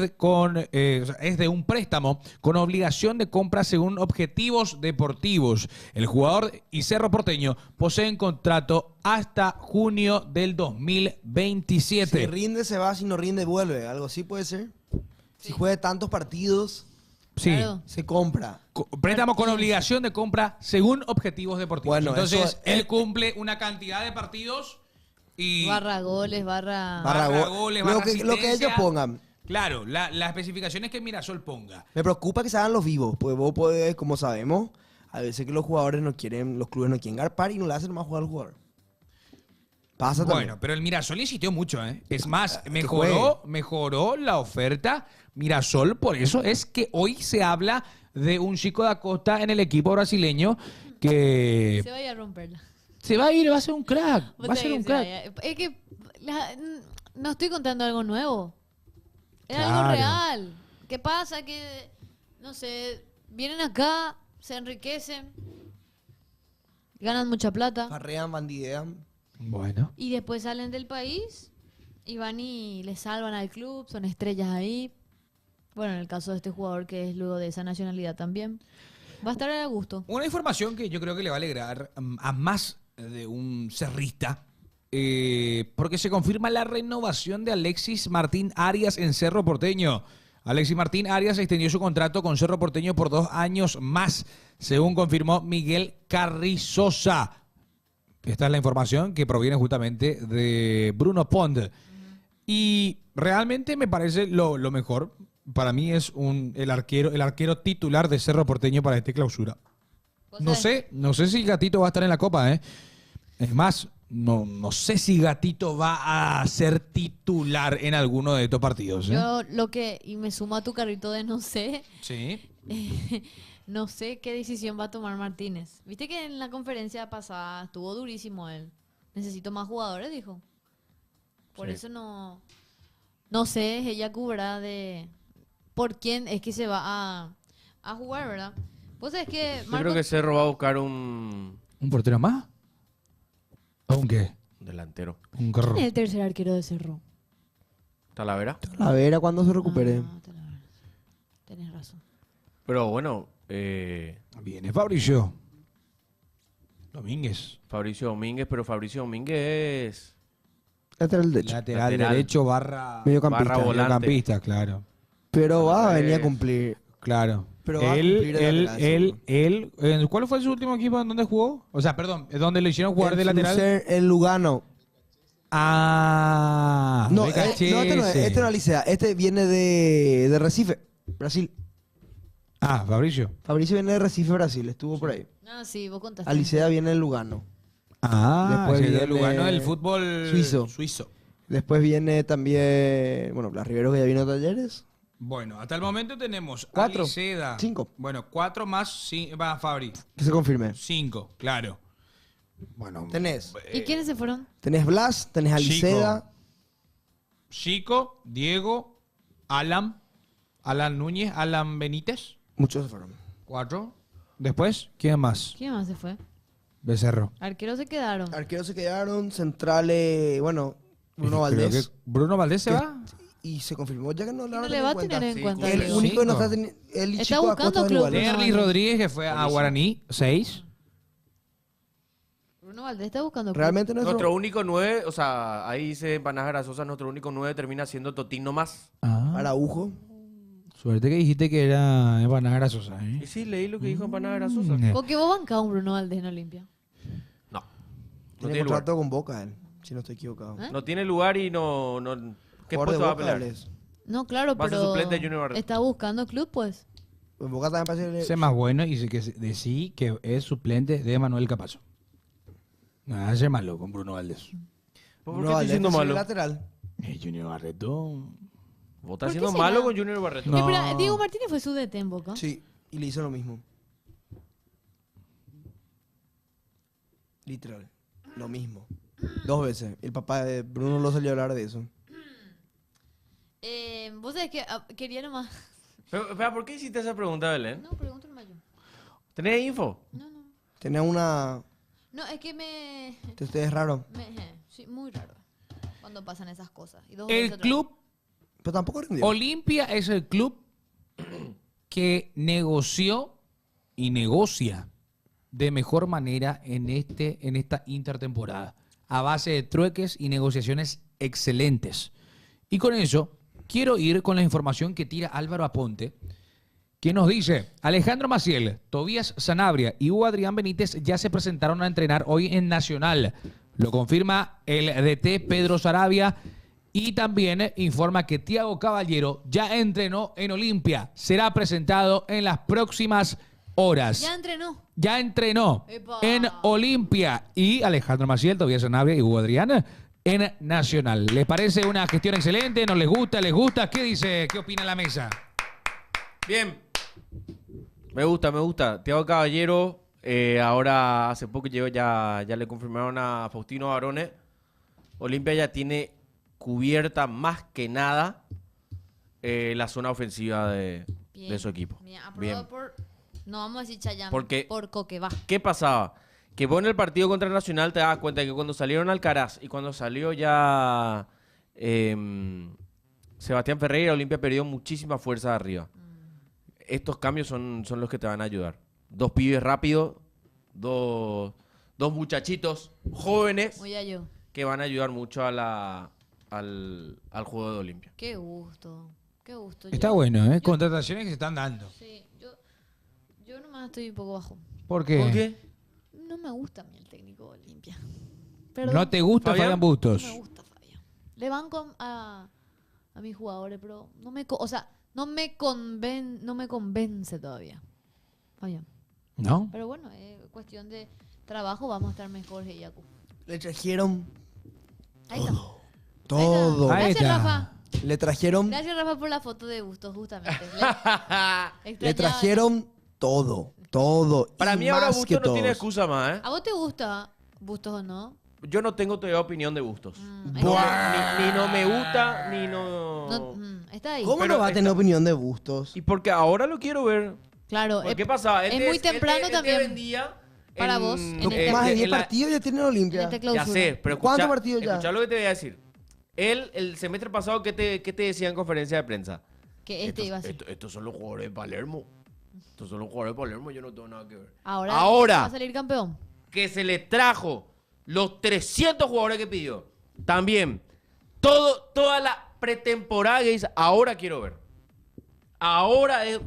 Speaker 1: de un préstamo con obligación de compra según objetivos deportivos. El jugador y Cerro Porteño poseen contrato hasta junio del 2027.
Speaker 2: Si rinde se va, si no rinde vuelve. Algo así puede ser. Si juega tantos partidos,
Speaker 1: Sí.
Speaker 4: Claro.
Speaker 2: se compra.
Speaker 1: Préstamo con obligación de compra según objetivos deportivos.
Speaker 2: Bueno,
Speaker 1: Entonces,
Speaker 2: eso-
Speaker 1: él cumple una cantidad de partidos y...
Speaker 4: Barra goles, barra.
Speaker 2: Barra
Speaker 1: goles,
Speaker 2: lo
Speaker 1: barra
Speaker 2: que ellos
Speaker 1: asistencia.
Speaker 2: pongan.
Speaker 1: Claro, las especificaciones que Mirasol ponga.
Speaker 2: Me preocupa que se hagan los vivos. Pues vos podés, como sabemos, a veces que los jugadores no quieren, los clubes no quieren garpar y no le hacen más jugar al jugador. Pasa también.
Speaker 1: Bueno, pero el Mirasol insistió mucho, ¿eh? Es más,
Speaker 2: que
Speaker 1: mejoró la oferta Mirasol. Por eso es que hoy se habla de un Chico da Costa en el equipo brasileño que
Speaker 4: Se vaya a romperla.
Speaker 1: se va a ir, va a ser un crack.
Speaker 4: Vos
Speaker 1: Va a
Speaker 4: sabés
Speaker 1: ser
Speaker 4: que
Speaker 1: un
Speaker 4: se
Speaker 1: crack.
Speaker 4: vaya. Es que no estoy contando algo nuevo. Es
Speaker 1: Claro.
Speaker 4: algo real. ¿Qué pasa? Que, no sé, vienen acá, se enriquecen, ganan mucha plata
Speaker 2: Farrean, bandidean.
Speaker 1: Bueno.
Speaker 4: y después salen del país y van y le salvan al club, son estrellas ahí. Bueno, en el caso de este jugador que es luego de esa nacionalidad también. Va a estar a gusto.
Speaker 1: Una información que yo creo que le va a alegrar a más de un cerrista, porque se confirma la renovación de Alexis Martín Arias en Cerro Porteño. Alexis Martín Arias extendió su contrato con Cerro Porteño por 2 años más, según confirmó Miguel Carrizosa. Esta es la información que proviene justamente de Bruno Pond. Y realmente me parece lo mejor. Para mí es el arquero titular de Cerro Porteño para esta clausura. No sé si Gatito va a estar en la Copa, ¿eh? Es más, no sé si Gatito va a ser titular en alguno de estos partidos, ¿eh?
Speaker 4: Yo y me sumo a tu carrito de no sé,
Speaker 1: Sí.
Speaker 4: no sé qué decisión va a tomar Martínez. Viste que en la conferencia pasada estuvo durísimo él. Necesito más jugadores, dijo. Por
Speaker 3: Sí.
Speaker 4: eso no sé, ella cubrirá de por quién es que se va a jugar, ¿verdad? Pues es que
Speaker 3: Yo creo que Cerro va a buscar un
Speaker 1: ¿Un portero más? ¿O un qué?
Speaker 3: delantero.
Speaker 1: Un
Speaker 4: ¿quién
Speaker 1: carro.
Speaker 4: es el tercer arquero de Cerro?
Speaker 3: Talavera.
Speaker 2: A ver a cuándo se recupere.
Speaker 4: Ah, tenés razón.
Speaker 3: Pero bueno,
Speaker 1: Viene Fabricio Domínguez.
Speaker 3: Fabricio Domínguez, pero Fabricio Domínguez
Speaker 2: Lateral derecho.
Speaker 1: Lateral
Speaker 3: Lateral.
Speaker 1: derecho barra
Speaker 2: Mediocampista.
Speaker 3: barra volante.
Speaker 1: mediocampista, claro.
Speaker 2: Pero va a venir a cumplir.
Speaker 1: Claro.
Speaker 2: Pero va a cumplir de lateral,
Speaker 1: ¿cuál fue su último equipo en donde jugó? O sea, perdón, ¿dónde lo hicieron jugar de lateral?
Speaker 2: El Lugano.
Speaker 1: Ah,
Speaker 2: No,
Speaker 1: me caché
Speaker 2: no, este no es.
Speaker 1: ese.
Speaker 2: Este no es Licea. Este viene de Recife, Brasil.
Speaker 1: Ah, Fabricio.
Speaker 2: Fabricio viene de Recife, Brasil. Estuvo por ahí.
Speaker 4: Ah, sí, vos contaste.
Speaker 2: Alicea viene del Lugano.
Speaker 1: Ah,
Speaker 2: Después
Speaker 1: ese es
Speaker 2: viene
Speaker 1: el Lugano del fútbol
Speaker 2: suizo. Después viene también, bueno, Blas Rivero, que ya vino a Talleres.
Speaker 1: Bueno, hasta el momento tenemos
Speaker 2: 4,
Speaker 1: Aliceda.
Speaker 2: 5.
Speaker 1: Bueno, 4 más va Fabri.
Speaker 2: Que se confirme.
Speaker 1: 5, claro. Bueno,
Speaker 2: Tenés
Speaker 4: ¿Y quiénes se fueron?
Speaker 2: Blas, tenés Aliceda.
Speaker 1: Chico, Diego, Alan Núñez, Alan Benítez.
Speaker 2: Muchos se fueron.
Speaker 1: 4. Después, ¿quién más?
Speaker 4: ¿Quién más se fue?
Speaker 1: Becerro.
Speaker 4: Arqueros se quedaron.
Speaker 2: Arqueros se quedaron, centrales, bueno, Bruno
Speaker 1: Creo
Speaker 2: Valdés.
Speaker 1: que ¿Bruno Valdés se
Speaker 2: Que-
Speaker 1: va?
Speaker 2: Y se confirmó ya que no
Speaker 4: No le va a tener en
Speaker 3: Sí,
Speaker 4: cuenta.
Speaker 2: El
Speaker 4: Diego.
Speaker 2: único que no
Speaker 1: Cinco.
Speaker 2: está teniendo. El
Speaker 4: Está
Speaker 2: Chico
Speaker 4: buscando
Speaker 2: Acosta
Speaker 4: club,
Speaker 2: igual.
Speaker 4: Bruno
Speaker 1: Terry
Speaker 4: Valdés.
Speaker 1: Rodríguez, que fue a Guaraní, 6.
Speaker 4: Bruno Valdés está buscando club.
Speaker 2: Realmente
Speaker 3: Nuestro único 9, o sea, ahí dice Empanadas Grasosas, nuestro único 9 termina siendo Totín nomás.
Speaker 2: Araujo.
Speaker 1: Suerte que dijiste que era Empanadas Grasosas,
Speaker 3: Y
Speaker 1: ¿eh?
Speaker 3: sí, leí lo que dijo Empanadas Grasosas.
Speaker 4: Porque vos bancás a un Bruno Valdés en Olimpia.
Speaker 3: No. No
Speaker 2: Tiene
Speaker 3: tiene lugar.
Speaker 2: contrato con Boca él, si no estoy equivocado.
Speaker 4: ¿Eh?
Speaker 3: No tiene lugar y no ¿qué
Speaker 2: Jugador de
Speaker 3: puesto va a
Speaker 2: Boca
Speaker 3: pelear?
Speaker 2: él es.
Speaker 4: No, claro,
Speaker 3: Va a ser
Speaker 4: pero
Speaker 3: suplente de Junior Barreto.
Speaker 4: está buscando club, pues.
Speaker 2: En Boca también parece.
Speaker 1: Ese más bueno y dice que decí que es suplente de Manuel Capazo. Nada, ese malo con Bruno Valdés.
Speaker 3: ¿Por
Speaker 2: Bruno
Speaker 3: qué estás
Speaker 2: Valdés
Speaker 3: diciendo
Speaker 2: que sigue
Speaker 3: malo?
Speaker 2: lateral.
Speaker 1: Junior Barreto.
Speaker 3: Vos
Speaker 4: ¿Por
Speaker 3: estás
Speaker 4: qué
Speaker 3: haciendo
Speaker 4: será?
Speaker 3: malo con Junior Barreto.
Speaker 1: No.
Speaker 4: Pero Diego Martínez fue su DT en Boca.
Speaker 2: Sí, y le hizo lo mismo. Literal. Lo mismo. 2 veces. El papá de Bruno lo salió a hablar de eso.
Speaker 4: Vos sabés que quería nomás.
Speaker 3: Pero, espera, ¿por qué hiciste esa pregunta, Belén?
Speaker 4: No, pregúntale más yo.
Speaker 3: ¿Tenés info?
Speaker 4: No.
Speaker 2: Tenía una.
Speaker 4: No, es que me.
Speaker 2: Usted es raro.
Speaker 4: Sí, muy raro. Cuando pasan esas cosas. Y 2
Speaker 1: El
Speaker 4: veces otra
Speaker 1: club
Speaker 2: Pero tampoco rindió.
Speaker 1: Olimpia es el club que negoció y negocia de mejor manera en esta intertemporada, a base de trueques y negociaciones excelentes. Y con eso quiero ir con la información que tira Álvaro Aponte, que nos dice: Alejandro Maciel, Tobías Sanabria y Hugo Adrián Benítez ya se presentaron a entrenar hoy en Nacional. Lo confirma el DT Pedro Sarabia y también informa que Thiago Caballero ya entrenó en Olimpia. Será presentado en las próximas horas. Ya entrenó
Speaker 4: Epa.
Speaker 1: en Olimpia. Y Alejandro Maciel, Tobías Sanabria y Hugo Adrián en Nacional. ¿Les parece una gestión excelente? ¿No les gusta? ¿Les gusta? ¿Qué dice? ¿Qué opina la mesa?
Speaker 3: Bien. Me gusta. Thiago Caballero, Ahora, hace poco ya le confirmaron a Faustino Barone. Olimpia ya tiene cubierta más que nada la zona ofensiva de su equipo.
Speaker 4: Bien, aprobado
Speaker 3: Bien.
Speaker 4: por... No vamos a decir Chayán,
Speaker 3: Porque-
Speaker 4: por Coquebá.
Speaker 3: ¿Qué pasaba? Que vos en el partido contra Nacional te das cuenta que cuando salieron Alcaraz y cuando salió ya Sebastián Ferreira, Olimpia perdió muchísima fuerza de arriba. Estos cambios son los que te van a ayudar. 2 pibes rápidos, dos muchachitos jóvenes
Speaker 4: Oye, yo.
Speaker 3: que van a ayudar mucho al juego de Olimpia.
Speaker 4: Qué gusto. Qué gusto.
Speaker 1: Está bueno, ¿eh? Contrataciones que se están dando.
Speaker 4: Sí, yo nomás estoy un poco bajo.
Speaker 1: ¿Por qué?
Speaker 3: ¿Por qué?
Speaker 4: No me gusta a mí el técnico de Olimpia.
Speaker 1: ¿No te gusta
Speaker 3: Fabián?
Speaker 1: Fabián Bustos?
Speaker 4: No me gusta Fabián. Le banco a mis jugadores, pero no me, o sea, no me convence todavía. Fabián.
Speaker 1: ¿No?
Speaker 4: Pero bueno, es cuestión de trabajo, vamos a estar mejores, Yaku.
Speaker 2: Le trajeron
Speaker 4: Ahí está.
Speaker 2: todo.
Speaker 1: Ahí
Speaker 4: Gracias,
Speaker 1: está.
Speaker 4: Rafa.
Speaker 2: Le trajeron,
Speaker 4: Gracias, Rafa, por la foto de Bustos, justamente.
Speaker 2: le
Speaker 4: Extrañaba-
Speaker 2: trajeron todo. Todo.
Speaker 3: Para
Speaker 2: y
Speaker 3: mí ahora
Speaker 2: más que
Speaker 3: Bustos no tiene
Speaker 2: todos.
Speaker 3: excusa más, ¿eh?
Speaker 4: ¿A vos te gusta Bustos o no?
Speaker 3: Yo no tengo todavía opinión de Bustos.
Speaker 4: Mm,
Speaker 2: Buah.
Speaker 3: Ni no me gusta, ni no...
Speaker 4: está ahí.
Speaker 2: ¿Cómo
Speaker 3: Pero
Speaker 2: no va a tener
Speaker 3: está-
Speaker 2: opinión de Bustos?
Speaker 3: Y porque ahora lo quiero ver.
Speaker 4: Claro.
Speaker 3: ¿Por qué pasaba?
Speaker 4: es muy temprano también
Speaker 3: vendía
Speaker 4: para vos, en este-
Speaker 2: Más de
Speaker 3: en
Speaker 2: 10
Speaker 3: la-
Speaker 2: partidos ya tiene
Speaker 4: en
Speaker 2: Olimpia.
Speaker 4: este
Speaker 3: Ya
Speaker 4: clausura.
Speaker 3: sé, pero
Speaker 2: ¿Cuántos partidos ya?
Speaker 3: escuchá lo que te voy a decir. El semestre pasado, ¿qué te decía en conferencia de prensa?
Speaker 4: Que iba a ser.
Speaker 3: Estos son los jugadores de Palermo. Estos son los jugadores de Palermo, yo no tengo nada que ver.
Speaker 4: Ahora va a salir campeón.
Speaker 3: Que se le trajo los 300 jugadores que pidió. También, toda la pretemporada que dice, ahora quiero ver. Ahora es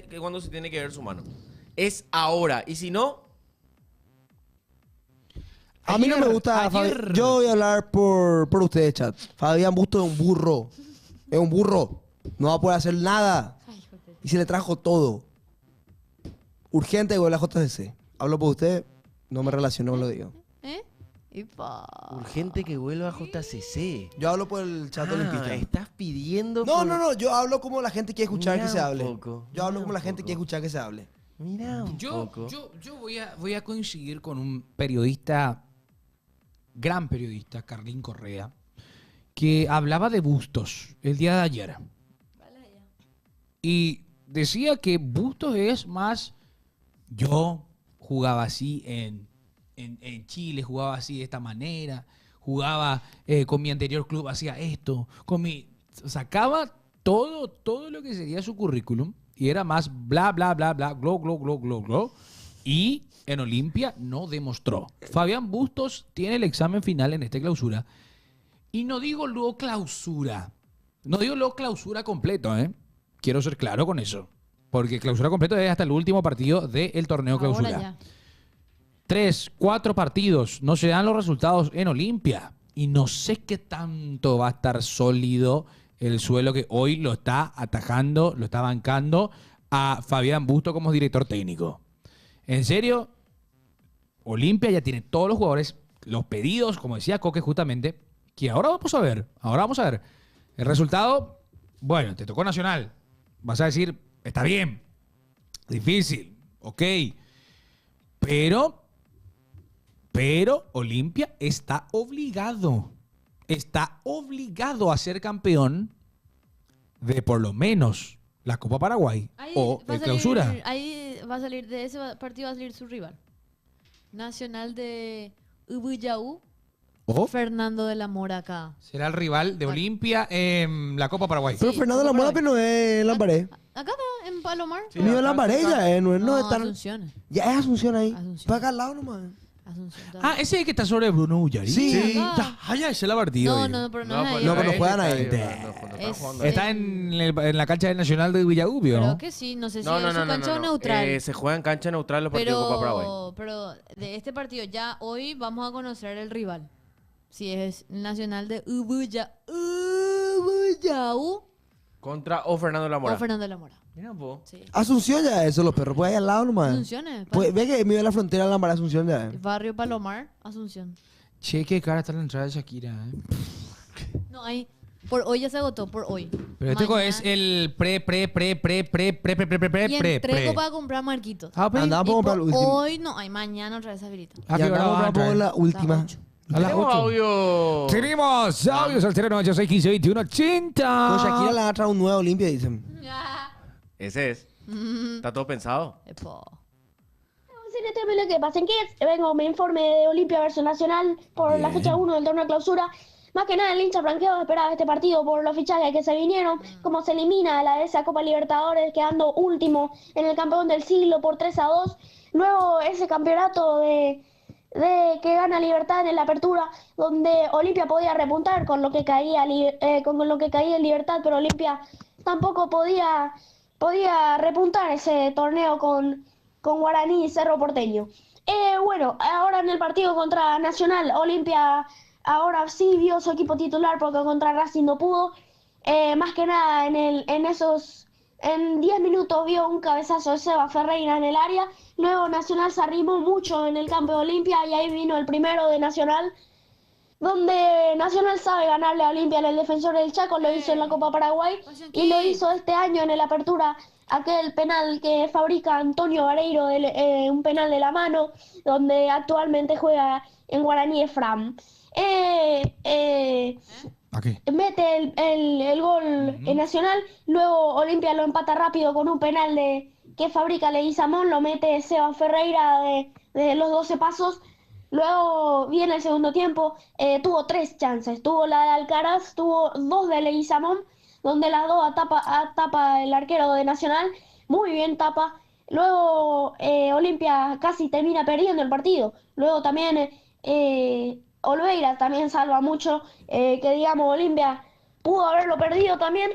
Speaker 3: que cuando se tiene que ver su mano. Es ahora. Y si no,
Speaker 2: A mí no me gusta Fabián. Yo voy a hablar por ustedes, chat. Fabián Bustos es un burro. Es un burro. No va a poder hacer nada. Y se le trajo todo. Urgente gol a JCC. Hablo por usted, no me relaciono, lo digo.
Speaker 4: ¿Eh? Ipa.
Speaker 3: urgente que vuelva a JCC.
Speaker 2: Yo hablo por el chat olimpista.
Speaker 3: Estás pidiendo.
Speaker 2: No. Yo hablo como la gente quiere escuchar
Speaker 3: Mira
Speaker 2: que se
Speaker 3: un
Speaker 2: hable.
Speaker 3: poco,
Speaker 2: Yo hablo
Speaker 3: mira
Speaker 2: como la
Speaker 3: un
Speaker 2: gente
Speaker 3: poco.
Speaker 2: quiere escuchar que se hable.
Speaker 3: Mira un
Speaker 1: Yo
Speaker 3: poco.
Speaker 1: voy a coincidir con un periodista, gran periodista, Carlín Correa, que hablaba de Bustos el día de ayer. Y decía que Bustos es más, yo jugaba así en Chile, jugaba así de esta manera, jugaba con mi anterior club, hacía esto, sacaba todo lo que sería su currículum y era más bla, bla, bla, bla, glo, glo, glo, glo, glo. Y en Olimpia no demostró. Fabián Bustos tiene el examen final en esta clausura. Y no digo luego clausura. No digo luego clausura completo, ¿eh? Quiero ser claro con eso. Porque clausura completo es hasta el último partido del torneo
Speaker 4: Ahora
Speaker 1: clausura.
Speaker 4: ya.
Speaker 1: 3, 4 partidos, no se dan los resultados en Olimpia. Y no sé qué tanto va a estar sólido el suelo que hoy lo está atajando, lo está bancando a Fabián Bustos como director técnico. En serio, Olimpia ya tiene todos los jugadores, los pedidos, como decía Coque justamente, que ahora vamos a ver. Ahora vamos a ver. El resultado, bueno, te tocó Nacional. Vas a decir, está bien, difícil, ok. Pero Olimpia está obligado a ser campeón de por lo menos la Copa Paraguay o
Speaker 4: va a
Speaker 1: de clausura.
Speaker 4: ahí va a salir, de ese partido va a salir su rival. Nacional de Ubuyaú,
Speaker 1: O
Speaker 4: Fernando de la Mora acá.
Speaker 1: será el rival de Olimpia en la Copa Paraguay.
Speaker 2: Pero
Speaker 4: Sí,
Speaker 2: Fernando
Speaker 4: Copa
Speaker 2: Lamora
Speaker 4: Paraguay.
Speaker 2: no es Lambaré.
Speaker 4: Acá está, en Palomar.
Speaker 2: Mío Lambaré ya es, no es tan...
Speaker 4: Asunción.
Speaker 2: Ya es Asunción ahí.
Speaker 4: Asunción.
Speaker 2: Para acá al lado nomás.
Speaker 4: Asunción.
Speaker 1: Ah, ese es el que está sobre Bruno Ullari.
Speaker 2: Sí.
Speaker 4: acá.
Speaker 1: Ya, ese es el partido.
Speaker 4: No, pero no, es ahí.
Speaker 2: no, pero no juegan ahí.
Speaker 4: Es-
Speaker 1: Está en la cancha del Nacional de Villagubio.
Speaker 4: Creo que sí, no sé si
Speaker 3: No,
Speaker 4: es su cancha o neutral.
Speaker 3: Se juega en cancha neutral los partidos de Copa Paraguay.
Speaker 4: Pero de este partido ya hoy vamos a conocer el rival. Si es Nacional de Ubuyaú
Speaker 3: Contra o Fernando Lamora.
Speaker 4: o Fernando de la Mora.
Speaker 3: Mira vos.
Speaker 4: Sí.
Speaker 2: Asunción ya es, eso, los perros. Pues ahí al lado nomás.
Speaker 4: Asunción es.
Speaker 2: Pues ve que me la frontera de Lambaré Asunción ya es.
Speaker 4: Barrio Palomar, Asunción.
Speaker 1: Che, qué cara está la entrada de Shakira.
Speaker 4: No, hay Por hoy ya se agotó, por hoy.
Speaker 1: Pero este
Speaker 4: Mañana-
Speaker 1: es el pre.
Speaker 4: Y entré para comprar marquitos.
Speaker 1: Ah, pues.
Speaker 2: Andaba
Speaker 4: Y
Speaker 2: por comprar
Speaker 4: por
Speaker 2: el último.
Speaker 4: hoy no, hay mañana otra vez habilita.
Speaker 1: ¿A
Speaker 2: Y
Speaker 1: qué hora
Speaker 2: andamos
Speaker 1: vas a
Speaker 2: por
Speaker 1: entrar?
Speaker 2: la última.
Speaker 4: Las 8.
Speaker 1: A las
Speaker 3: Tenemos
Speaker 1: 8.
Speaker 3: audio.
Speaker 1: Tenemos audios al 096 15 21 80.
Speaker 2: Con Shakira le van a traer un nuevo Olimpia, dicen.
Speaker 3: Ese es. Está todo pensado.
Speaker 4: Epo.
Speaker 8: Lo que pasa es que vengo me informe de Olimpia versus Nacional por la fecha 1 del torneo de clausura. Más que nada el hincha franqueado esperaba este partido por los fichajes que se vinieron, como se elimina la de esa Copa Libertadores quedando último en el campeón del siglo por 3-2. Luego ese campeonato de que gana Libertad en la apertura, donde Olimpia podía repuntar con lo que caía en Libertad, pero Olimpia tampoco podía repuntar ese torneo con Guaraní y Cerro Porteño. Bueno, ahora en el partido contra Nacional, Olimpia ahora sí vio su equipo titular porque contra Racing no pudo. Más que nada en 10 minutos vio un cabezazo de Seba Ferreira en el área. Luego Nacional se arrimó mucho en el campo de Olimpia y ahí vino el primero de Nacional, donde Nacional sabe ganarle a Olimpia en el Defensor del Chaco, lo hizo en la Copa Paraguay y lo hizo este año en el Apertura, aquel penal que fabrica Antonio Vareiro, un penal de la mano, donde actualmente juega en Guaraní Efram.
Speaker 1: ¿A qué?
Speaker 8: Mete el gol en Nacional, luego Olimpia lo empata rápido con un penal que fabrica Leguizamón, lo mete Seba Ferreira de los 12 pasos. Luego viene el segundo tiempo, tuvo 3 chances, tuvo la de Alcaraz, tuvo 2 de Leguizamón, donde las 2 tapa el arquero de Nacional, muy bien tapa. Luego Olimpia casi termina perdiendo el partido. Luego también Olveira también salva mucho, que digamos Olimpia pudo haberlo perdido también.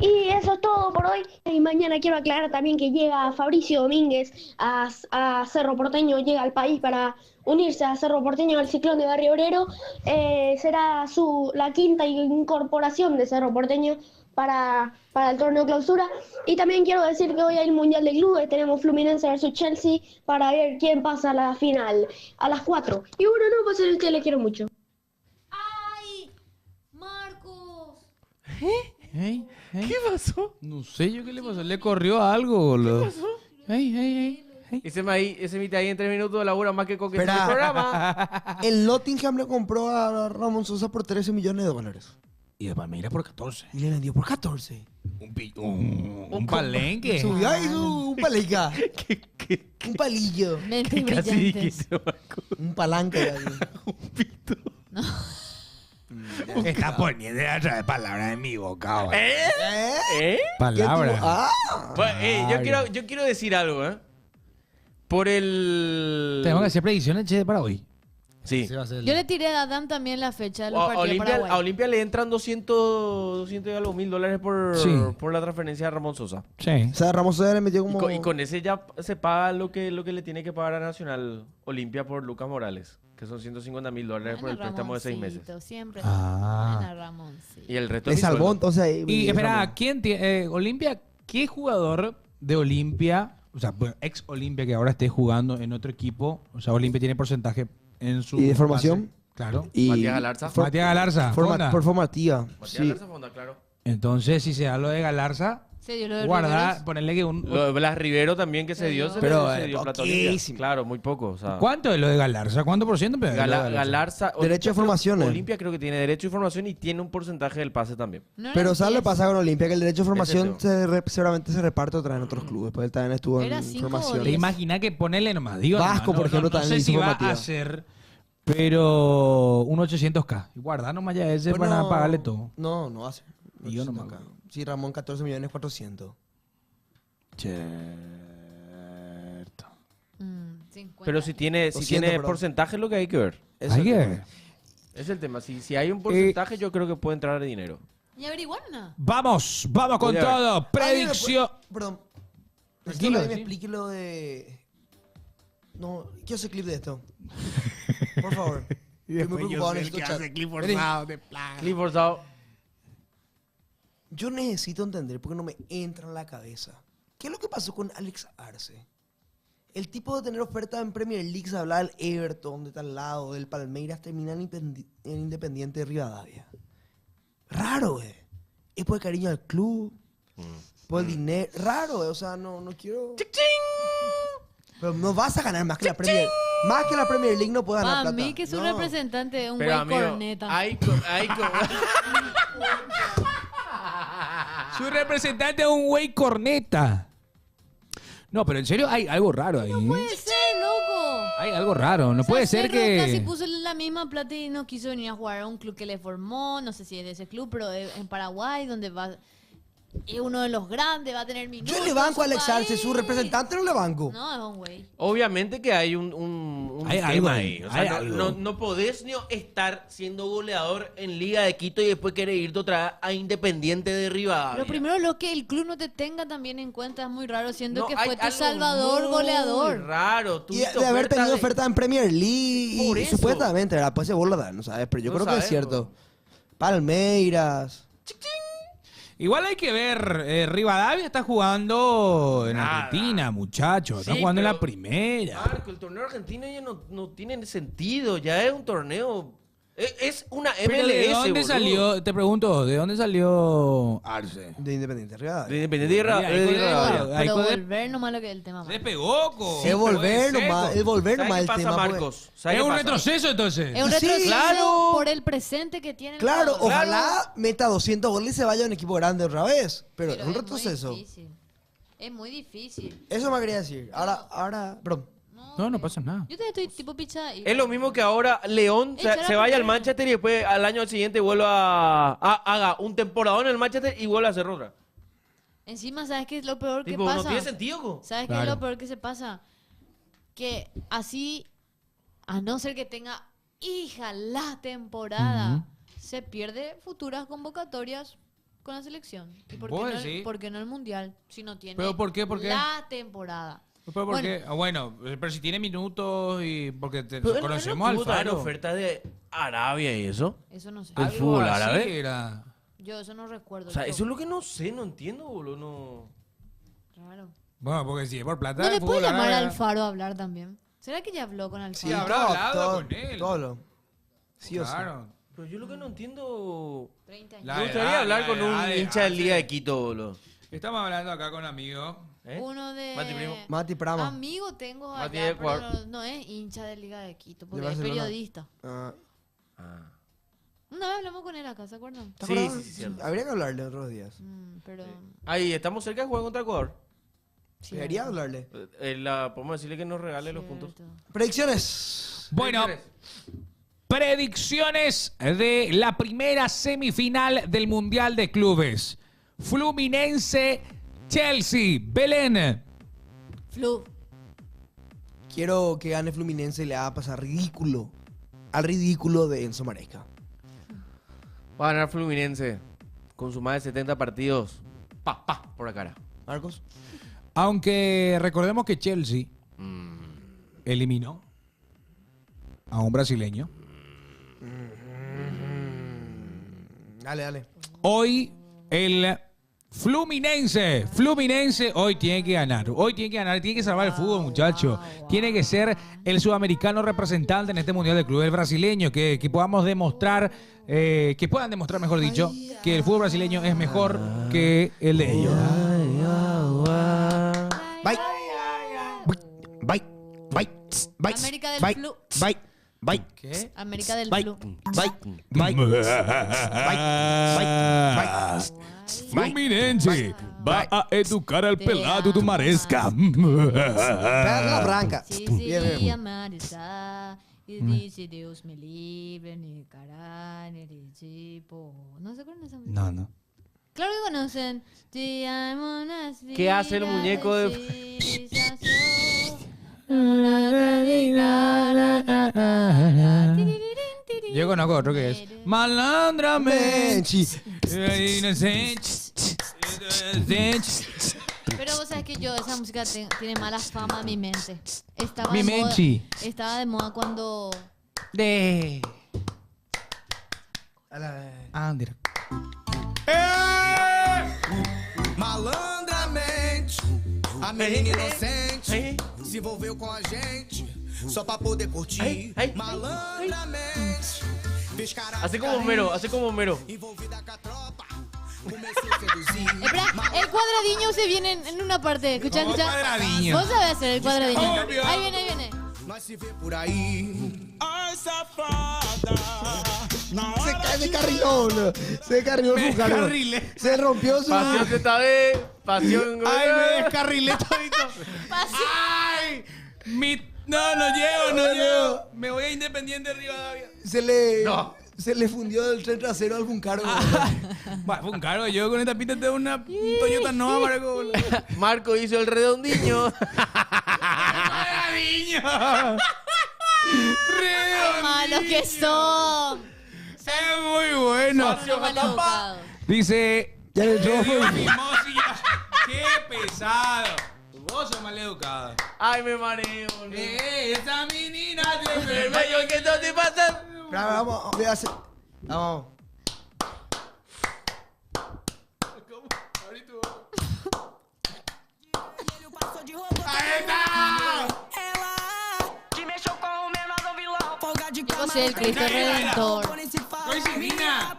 Speaker 8: Y eso es todo por hoy. Y mañana quiero aclarar también que llega Fabricio Domínguez a Cerro Porteño, llega al país para unirse a Cerro Porteño al Ciclón de Barrio Obrero. Será la quinta incorporación de Cerro Porteño para el torneo clausura. Y también quiero decir que hoy hay el Mundial de Clubes, tenemos Fluminense versus Chelsea para ver quién pasa a la final a las 4. Y bueno, no, pues es que les quiero mucho.
Speaker 4: ¡Ay! ¡Marcos!
Speaker 1: ¿Eh?
Speaker 3: ¿Qué pasó?
Speaker 1: No sé yo qué le pasó. Le corrió algo, boludo. ¿Qué pasó?
Speaker 3: Ese mite ahí en 3 minutos de labura más que coquete en el
Speaker 2: Espera.
Speaker 3: programa.
Speaker 2: El Nottingham le compró a Ramón Sosa por 13 millones de dólares.
Speaker 1: Y de Palmeiras por 14.
Speaker 2: Y le vendió por 14.
Speaker 1: Un palenque.
Speaker 2: Subió ahí un palica. Un palillo.
Speaker 4: Mente
Speaker 3: Casi
Speaker 4: brillantes.
Speaker 3: dijiste, Marco.
Speaker 2: Un palanca.
Speaker 1: Está poniendo otra vez palabras en mi boca, güey.
Speaker 3: ¿Eh?
Speaker 1: Palabras.
Speaker 3: Bueno, yo quiero decir algo, ¿eh? Por el...
Speaker 1: Tenemos que hacer predicciones, che, para hoy.
Speaker 3: Sí.
Speaker 1: Ese va a ser el-
Speaker 4: Yo le tiré a Adam también la fecha de los
Speaker 3: A
Speaker 4: partidos de
Speaker 3: Olimpia,
Speaker 4: Paraguay.
Speaker 3: a Olimpia le entran 200 y algo mil dólares
Speaker 1: Sí.
Speaker 3: por la transferencia de Ramón Sosa.
Speaker 1: Sí.
Speaker 2: O sea, Ramón Sosa le metió
Speaker 3: Y
Speaker 2: como...
Speaker 3: con ese ya se paga lo que le tiene que pagar a Nacional Olimpia por Lucas Morales, que son 150 mil dólares por el
Speaker 4: Buena,
Speaker 3: préstamo de 6 meses.
Speaker 4: Ramoncito, Siempre.
Speaker 1: Ah.
Speaker 4: Buena, Ramoncito.
Speaker 3: Y el resto
Speaker 2: Le
Speaker 3: es mi
Speaker 2: salvó,
Speaker 3: sueldo.
Speaker 2: entonces...
Speaker 1: Y espera,
Speaker 2: Ramón.
Speaker 1: ¿quién tiene Olimpia? ¿Qué jugador de Olimpia, o sea, bueno, ex Olimpia que ahora esté jugando en otro equipo, o sea, Olimpia tiene porcentaje en su
Speaker 2: ¿Y de formación?
Speaker 1: base? Claro.
Speaker 2: Y
Speaker 3: Matías Galarza.
Speaker 1: Matías Galarza. Fonda.
Speaker 2: por formativa.
Speaker 3: Matías
Speaker 2: Sí.
Speaker 3: Galarza Fonda, claro.
Speaker 1: Entonces, si se da lo de Galarza,
Speaker 4: Se dio lo de
Speaker 1: guarda,
Speaker 4: Riveros.
Speaker 1: ponerle que un...
Speaker 3: Lo de Blas Rivero también que se dio,
Speaker 2: Pero,
Speaker 3: se dio plata Olimpia.
Speaker 2: poquísimo.
Speaker 3: Claro, muy poco. O sea,
Speaker 1: ¿Cuánto es lo de Galarza? ¿Cuánto por ciento? Pero es lo de Galarza.
Speaker 3: Galarza.
Speaker 2: Derecho
Speaker 3: Olimpia
Speaker 2: de formación,
Speaker 3: creo-
Speaker 2: ¿eh?
Speaker 3: Olimpia creo que tiene derecho de formación y tiene un porcentaje del pase también.
Speaker 4: No
Speaker 2: Pero
Speaker 4: eran
Speaker 2: ¿sabes lo
Speaker 4: 10.
Speaker 2: que pasa con Olimpia? Que el derecho de formación
Speaker 3: Ese
Speaker 2: seguramente se reparte otra vez en otros clubes. Pues él también estuvo
Speaker 4: Era
Speaker 2: en
Speaker 4: 5 o
Speaker 2: formación.
Speaker 1: Te
Speaker 4: 10.
Speaker 1: imaginas que ponele nomás, digo.
Speaker 2: Vasco,
Speaker 1: nomás,
Speaker 2: por ejemplo,
Speaker 1: no
Speaker 2: también
Speaker 1: sé
Speaker 2: hizo
Speaker 1: si va
Speaker 2: formativa.
Speaker 1: a hacer, pero un 800K. Y guarda nomás ya ese
Speaker 2: Bueno,
Speaker 1: para pagarle todo.
Speaker 2: No hace.
Speaker 1: Y yo no me
Speaker 2: acá. Sí, Ramón 14 millones 400.
Speaker 1: Cierto.
Speaker 4: 50.
Speaker 3: Pero si tiene
Speaker 2: 200, perdón.
Speaker 3: porcentaje es lo que hay que ver.
Speaker 2: Eso
Speaker 1: Hay
Speaker 2: es
Speaker 1: que
Speaker 2: el
Speaker 1: ver.
Speaker 2: tema.
Speaker 3: Es el tema. Si hay un porcentaje, yo creo que puede entrar dinero.
Speaker 4: ¿Y averiguaron nada?
Speaker 1: Vamos con
Speaker 3: Voy a ver.
Speaker 1: todo. Predicción.
Speaker 2: Perdón. Necesito
Speaker 1: Tranquilo,
Speaker 2: que alguien me
Speaker 1: sí.
Speaker 2: explique lo de... No, quiero hacer clip de esto. Por favor. Estoy muy preocupado, necesito chat. Vení.
Speaker 3: Clip forzado.
Speaker 2: Yo necesito entender porque no me entra en la cabeza. ¿Qué es lo que pasó con Alex Arce? El tipo de tener oferta en Premier League, se hablaba del Everton, de tal lado, del Palmeiras, termina en Independiente de Rivadavia. Raro, güey. Es por el cariño al club, por el dinero. Raro, güey. O sea, no quiero... Pero no vas a ganar más que la Premier. Más que la Premier League no puedes ganar
Speaker 4: Para
Speaker 2: plata.
Speaker 4: mí que es un
Speaker 2: No.
Speaker 4: representante de un
Speaker 3: Pero
Speaker 4: güey
Speaker 3: amigo,
Speaker 4: corneta.
Speaker 1: Su representante es un güey corneta. No, pero en serio hay algo raro ahí.
Speaker 4: Puede ser, loco.
Speaker 1: Hay algo raro. No
Speaker 4: O sea,
Speaker 1: puede ser
Speaker 4: Cerro casi
Speaker 1: que...
Speaker 4: puso la misma plata y no quiso venir a jugar a un club que le formó. No sé si es de ese club, pero en Paraguay, donde va... Es uno de los grandes, va a tener minutos.
Speaker 2: Yo le banco a
Speaker 4: en
Speaker 2: Alex Arce, su
Speaker 4: país.
Speaker 2: representante no le banco.
Speaker 4: No, es un güey.
Speaker 3: Obviamente que hay un
Speaker 1: Hay
Speaker 3: tema
Speaker 1: algo
Speaker 3: ahí. O sea,
Speaker 1: hay
Speaker 3: no,
Speaker 1: algo.
Speaker 3: no podés ni estar siendo goleador en Liga de Quito y después querer irte otra vez a Independiente de Rivadavia.
Speaker 4: Lo primero, lo que el club no te tenga también en cuenta es muy raro, siendo
Speaker 3: No,
Speaker 4: que
Speaker 3: hay
Speaker 4: fue tu
Speaker 3: algo
Speaker 4: salvador
Speaker 3: muy
Speaker 4: goleador.
Speaker 3: raro.
Speaker 2: Y de haber tenido oferta en Premier League.
Speaker 3: Por
Speaker 2: Y
Speaker 3: eso.
Speaker 2: supuestamente, ¿verdad? Pues se vos lo dan, ¿no sabes? Pero yo
Speaker 3: No
Speaker 2: creo que es
Speaker 3: sabemos.
Speaker 2: cierto. Palmeiras.
Speaker 1: Igual hay que ver, Rivadavia está jugando en
Speaker 3: Nada.
Speaker 1: Argentina, muchachos. Está
Speaker 3: Sí,
Speaker 1: jugando en
Speaker 3: pero-
Speaker 1: la primera.
Speaker 3: Marco, el torneo argentino ya no tiene sentido. Ya es un torneo. Es una MLS.
Speaker 1: Pero ¿de dónde
Speaker 3: boludo.
Speaker 1: salió? Te pregunto, ¿de dónde salió Arce?
Speaker 2: De Independiente, ¿verdad?
Speaker 3: De Independiente de
Speaker 1: Ahí
Speaker 3: de
Speaker 1: con-
Speaker 3: Rivadavia.
Speaker 1: ahí
Speaker 4: Pero
Speaker 1: con-
Speaker 4: volver nomás lo que es el tema.
Speaker 1: Se pegó, co.
Speaker 2: Es volver
Speaker 1: Puede ser,
Speaker 2: nomás,
Speaker 1: co.
Speaker 2: es volver
Speaker 3: ¿Sabes
Speaker 2: nomás
Speaker 3: qué
Speaker 2: el
Speaker 3: pasa,
Speaker 2: tema. porque-
Speaker 3: Marcos? ¿Sabes
Speaker 1: Es
Speaker 3: qué
Speaker 1: un
Speaker 3: pasa?
Speaker 1: retroceso entonces.
Speaker 4: Es un
Speaker 2: Sí,
Speaker 4: retroceso
Speaker 3: claro.
Speaker 4: por el presente que tiene el
Speaker 2: Claro,
Speaker 4: jugador.
Speaker 2: ojalá meta 200 goles y se vaya a un equipo grande otra vez. Pero es un
Speaker 4: muy
Speaker 2: retroceso.
Speaker 4: difícil. Es muy difícil.
Speaker 2: Eso me quería decir. Ahora, perdón.
Speaker 1: No pasa nada.
Speaker 4: Yo te estoy tipo picha y...
Speaker 3: Es lo mismo que ahora León
Speaker 4: Echar
Speaker 3: se
Speaker 4: a
Speaker 3: vaya al
Speaker 4: Pereira.
Speaker 3: Manchester y después al año siguiente vuelva haga un temporadón en el Manchester y vuelva a hacer otra.
Speaker 4: Encima, ¿sabes qué es lo peor que
Speaker 3: Tipo, no
Speaker 4: pasa?
Speaker 3: tiene sentido, co.
Speaker 4: ¿Sabes qué
Speaker 1: Claro.
Speaker 4: es lo peor que se pasa? Que así, a no ser que tenga hija la temporada, se pierde futuras convocatorias con la selección. ¿Y por qué,
Speaker 1: ¿Vos
Speaker 4: no,
Speaker 1: decís?
Speaker 4: por qué no el mundial? Si no tiene
Speaker 1: ¿Pero por qué? ¿Por qué?
Speaker 4: la temporada.
Speaker 1: Pero ¿por qué? Bueno, pero si tiene minutos y porque
Speaker 3: Pero él
Speaker 1: conocemos
Speaker 3: no
Speaker 1: al
Speaker 3: tuvo también
Speaker 1: Faro.
Speaker 3: oferta de Arabia y eso.
Speaker 4: Eso no sé.
Speaker 3: El
Speaker 1: Algo
Speaker 3: fútbol
Speaker 1: así
Speaker 3: árabe.
Speaker 1: era.
Speaker 4: Yo eso no recuerdo.
Speaker 3: O sea,
Speaker 4: yo-
Speaker 3: eso es lo que no sé, no entiendo, boludo. No.
Speaker 4: Raro.
Speaker 1: Bueno, porque si es por plata.
Speaker 4: ¿No le
Speaker 1: el
Speaker 4: puede
Speaker 1: fútbol
Speaker 4: llamar
Speaker 1: árabe-
Speaker 4: al Faro a hablar también? ¿Será que ya habló con Alfaro?
Speaker 1: Sí, habrá hablado con él.
Speaker 2: Todo. Sí o sí.
Speaker 1: Claro.
Speaker 3: Pero yo lo que no entiendo.
Speaker 4: 30 años.
Speaker 1: La
Speaker 3: Me gustaría
Speaker 1: edad,
Speaker 3: hablar
Speaker 1: la
Speaker 3: con un
Speaker 1: edad de
Speaker 3: hincha de
Speaker 1: Arce.
Speaker 3: Liga de Quito, boludo.
Speaker 1: Estamos hablando acá con amigos.
Speaker 3: ¿Eh?
Speaker 4: Uno de...
Speaker 3: Mati, primo.
Speaker 2: Mati Prama.
Speaker 4: Amigo tengo
Speaker 3: Mati
Speaker 4: allá,
Speaker 3: de
Speaker 4: pero
Speaker 3: Ecuador.
Speaker 4: no es hincha de Liga de Quito,
Speaker 2: De
Speaker 4: porque es
Speaker 2: Barcelona.
Speaker 4: periodista.
Speaker 2: Ah,
Speaker 3: Ah.
Speaker 4: Una vez hablamos con él acá, ¿se acuerdan?
Speaker 2: ¿te
Speaker 3: Sí,
Speaker 2: acuerdas?
Speaker 3: sí, cierto.
Speaker 2: Habría que hablarle otros días.
Speaker 4: Pero...
Speaker 3: Ahí, estamos cerca de jugar contra Ecuador.
Speaker 4: sí,
Speaker 2: Debería
Speaker 4: ¿verdad?
Speaker 2: hablarle.
Speaker 3: Podemos decirle que nos regale los puntos.
Speaker 4: Cierto.
Speaker 2: Predicciones.
Speaker 1: Bueno, predicciones de la primera semifinal del Mundial de Clubes. Fluminense, Chelsea, Belén.
Speaker 4: Flu.
Speaker 2: Quiero que gane Fluminense y le haga pasar ridículo. Al ridículo de Enzo Maresca.
Speaker 3: Va a ganar Fluminense con sus más de 70 partidos. Por la cara.
Speaker 2: Marcos.
Speaker 1: Aunque recordemos que Chelsea eliminó a un brasileño.
Speaker 2: Dale.
Speaker 1: Hoy el Fluminense hoy tiene que ganar. Hoy tiene que ganar, tiene que salvar el fútbol, muchacho. Tiene que ser el sudamericano representante en este Mundial de Clubes, el brasileño, que podamos demostrar, que puedan demostrar, mejor dicho, que el fútbol brasileño es mejor que el de ellos.
Speaker 2: Bye. Bye.
Speaker 4: América del
Speaker 2: Bye.
Speaker 4: Flu.
Speaker 2: Bye. Bye.
Speaker 1: ¿Qué?
Speaker 4: América del
Speaker 2: Bye.
Speaker 4: Flu.
Speaker 2: Bye. Bye. Bye.
Speaker 1: Fluminense va a educar al pelado do Maresca.
Speaker 2: Perla branca.
Speaker 4: Si
Speaker 2: Bien,
Speaker 4: se
Speaker 2: bien.
Speaker 4: amar está y dice Dios me libre, ni cara, ni de tipo. ¿No se acuerdan de esa música?
Speaker 1: No.
Speaker 4: Claro que conocen. Te amo así,
Speaker 3: ¿Qué hace el muñeco de-
Speaker 1: Yo conozco otro que es Malandramente.
Speaker 2: Menchi.
Speaker 4: Pero vos sabés que yo, esa música tiene mala fama en mi mente. Estaba
Speaker 1: Mi
Speaker 4: de moda,
Speaker 1: Menchi.
Speaker 4: estaba de moda cuando...
Speaker 1: De.
Speaker 2: A la-
Speaker 1: Andra.
Speaker 9: Malandramente, a menina inocente
Speaker 3: Ei.
Speaker 9: se envolveu com a gente só pra poder curtir.
Speaker 3: Ei, ei,
Speaker 9: Malandramente,
Speaker 3: Así como Homero, así como Homero.
Speaker 4: Espera, el cuadradiño se viene en una parte. Escucha,
Speaker 1: ¿Cómo
Speaker 4: escucha.
Speaker 1: cuadradiño?
Speaker 4: Vos sabés hacer el cuadradiño.
Speaker 1: Obvio.
Speaker 4: Ahí viene, ahí viene.
Speaker 9: Nós se vê por aí. Ai, safada. Na
Speaker 2: Se
Speaker 9: hora
Speaker 2: cae de
Speaker 9: de
Speaker 2: carrilón. Se descarriló
Speaker 1: Me
Speaker 2: su carro.
Speaker 1: descarrilé.
Speaker 2: Se rompió su.
Speaker 3: Pasión ZD, pasión.
Speaker 1: Ay, me descarrilé todito. Ay, no llego. Me voy a Independiente Rivadavia.
Speaker 2: Se le fundió el tren trasero al Buncaro.
Speaker 1: Bueno, fue un cargo. Yo con esta pinta tengo una Toyota Nova para
Speaker 3: Marco hizo el redondiño.
Speaker 1: ¡Niño!
Speaker 4: Qué malos que son.
Speaker 1: Es muy bueno.
Speaker 4: Son maleducados.
Speaker 1: Dice.
Speaker 2: Ya le entró.
Speaker 1: ¡Qué pesado! Vos sos maleducada.
Speaker 3: Ay, me mareo.
Speaker 1: Esa menina
Speaker 3: El mayor que no te pasa.
Speaker 2: Espera, vamos, voy a hacer. Vamos.
Speaker 1: ¡Ahí está!
Speaker 4: Yo soy el Cristo Redentor.
Speaker 1: Coisa Nina.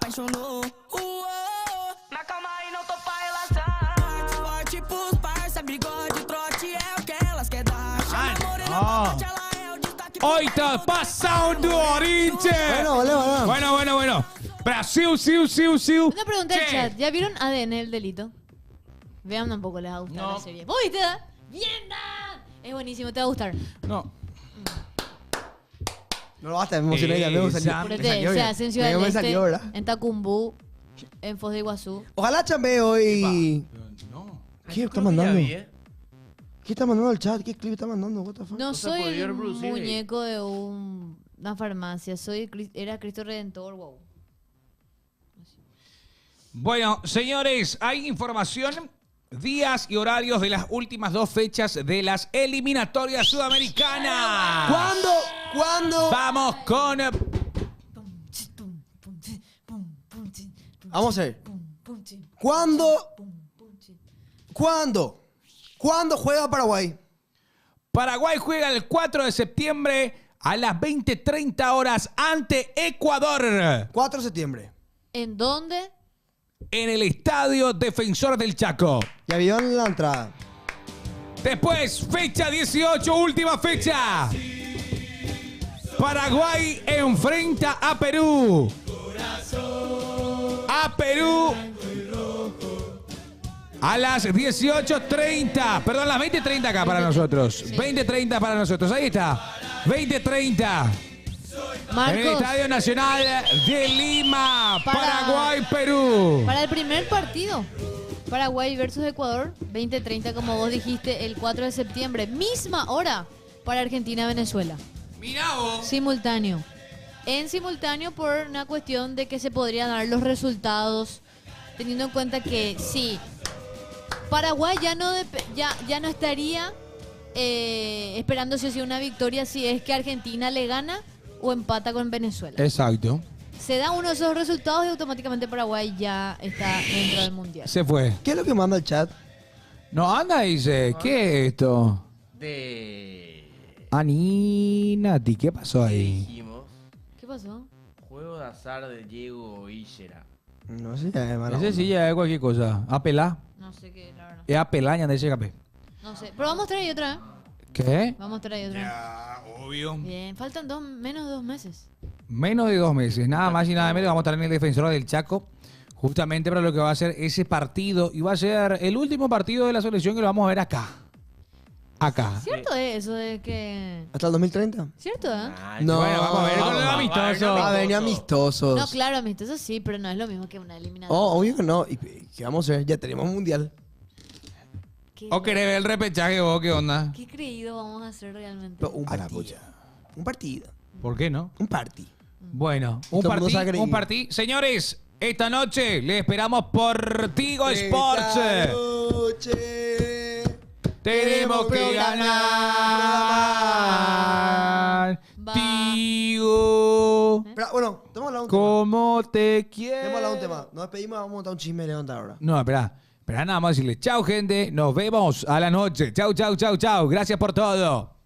Speaker 1: Hoy está pasando Orinche. Bueno. Brasil.
Speaker 4: Una pregunta del
Speaker 1: Che.
Speaker 4: chat. ¿Ya vieron ADN el delito? Vean un poco, les va a gustar
Speaker 1: No.
Speaker 4: la serie. ¿Vos viste? ¡Bien, Dan! Es buenísimo, te va a gustar.
Speaker 1: No.
Speaker 2: No, basta, me emocioné ya. Me salió.
Speaker 4: Apurete, se hace en Ciudad del
Speaker 2: Me
Speaker 4: Este,
Speaker 2: salió, ¿verdad?
Speaker 4: en Tacumbú, en Foz de Iguazú.
Speaker 2: Ojalá chambee hoy.
Speaker 1: No.
Speaker 2: ¿Qué está mandando? ¿Qué está mandando al chat? ¿Qué clip está mandando? What the fuck?
Speaker 4: No
Speaker 3: se
Speaker 4: soy
Speaker 3: podía
Speaker 4: un
Speaker 3: reproducir,
Speaker 4: muñeco de una farmacia, era Cristo Redentor, wow.
Speaker 1: Bueno, señores, hay información, días y horarios de las últimas dos fechas de las eliminatorias sudamericanas.
Speaker 2: ¿Cuándo?
Speaker 1: Vamos con...
Speaker 2: Vamos a ver. ¿Cuándo juega Paraguay?
Speaker 1: Paraguay juega el 4 de septiembre a las 20:30 horas ante Ecuador
Speaker 2: 4 de septiembre.
Speaker 4: ¿En dónde?
Speaker 1: en el Estadio Defensor del Chaco.
Speaker 2: Ya vieron la entrada.
Speaker 1: Después, fecha 18, última fecha. Paraguay enfrenta a Perú. A Perú. A las 18:30. Perdón, las 20:30 acá para nosotros. 20:30 para nosotros. Ahí está. 20:30. En el
Speaker 4: Marcos,
Speaker 1: Estadio Nacional de Lima.
Speaker 4: Para-
Speaker 1: Paraguay-Perú.
Speaker 4: para el primer partido, Paraguay versus Ecuador, 20:30, como vos dijiste, el 4 de septiembre, misma hora para Argentina-Venezuela.
Speaker 1: Mirá vos.
Speaker 4: Simultáneo. En simultáneo por una cuestión de que se podrían dar los resultados, teniendo en cuenta que sí, Paraguay ya no estaría esperando si una victoria si es que Argentina le gana o empata con Venezuela.
Speaker 1: Exacto.
Speaker 4: Se da uno de esos resultados y automáticamente Paraguay ya está dentro del Mundial.
Speaker 1: Se fue.
Speaker 2: ¿Qué es lo que manda el chat?
Speaker 1: No, anda, dice. ¿Qué es esto? Aninati, ¿qué pasó ahí?
Speaker 3: Dijimos,
Speaker 4: ¿Qué pasó?
Speaker 3: juego de azar de Diego Illera.
Speaker 2: No sé, ya es mala
Speaker 1: Ese
Speaker 2: onda.
Speaker 1: sí ya es cualquier cosa. Apelá.
Speaker 4: No sé qué, la verdad.
Speaker 1: Es apelaña de ese capé.
Speaker 4: No sé. Pero vamos a traer otra, ¿eh?
Speaker 1: ¿Qué?
Speaker 4: Vamos a traer otra.
Speaker 1: Ya, obvio.
Speaker 4: Bien, faltan menos de 2 meses.
Speaker 1: Menos de 2 meses, nada más y nada menos. Vamos a estar en el Defensor del Chaco, justamente para lo que va a ser ese partido. Y va a ser el último partido de la selección que lo vamos a ver acá. Acá.
Speaker 4: ¿Cierto es eso de que...?
Speaker 2: ¿Hasta el 2030?
Speaker 4: ¿Cierto, eh?
Speaker 2: No,
Speaker 1: Bueno, vamos a ver con el amistoso.
Speaker 2: Va a venir amistosos.
Speaker 4: No, claro, amistoso sí, pero no es lo mismo que una eliminatoria.
Speaker 2: Oh, obvio que no. ¿Y qué vamos a ver? Ya tenemos mundial.
Speaker 4: ¿Qué,
Speaker 1: ¿O querés ver el repechaje vos? ¿Qué onda?
Speaker 4: qué creído vamos a hacer realmente?
Speaker 2: Pero un
Speaker 1: A la
Speaker 2: partido.
Speaker 1: pucha.
Speaker 2: Un partido.
Speaker 1: ¿Por qué no?
Speaker 2: Un party.
Speaker 1: Bueno,
Speaker 2: Y todo el mundo se ha creído.
Speaker 1: un partido. Señores, esta noche le esperamos por Tigo Sports.
Speaker 2: Esta noche
Speaker 1: Tenemos que ganar.
Speaker 4: Va.
Speaker 1: Tigo,
Speaker 2: Espera, bueno, tenemos la un tema.
Speaker 1: ¿cómo te quiero?
Speaker 2: Tenemos la un tema. Nos despedimos, vamos a montar un chisme de León ahora.
Speaker 1: No, espera. Espera, nada más decirle chau, gente. Nos vemos a la noche. Chau, chau, chau, chau. Gracias por todo.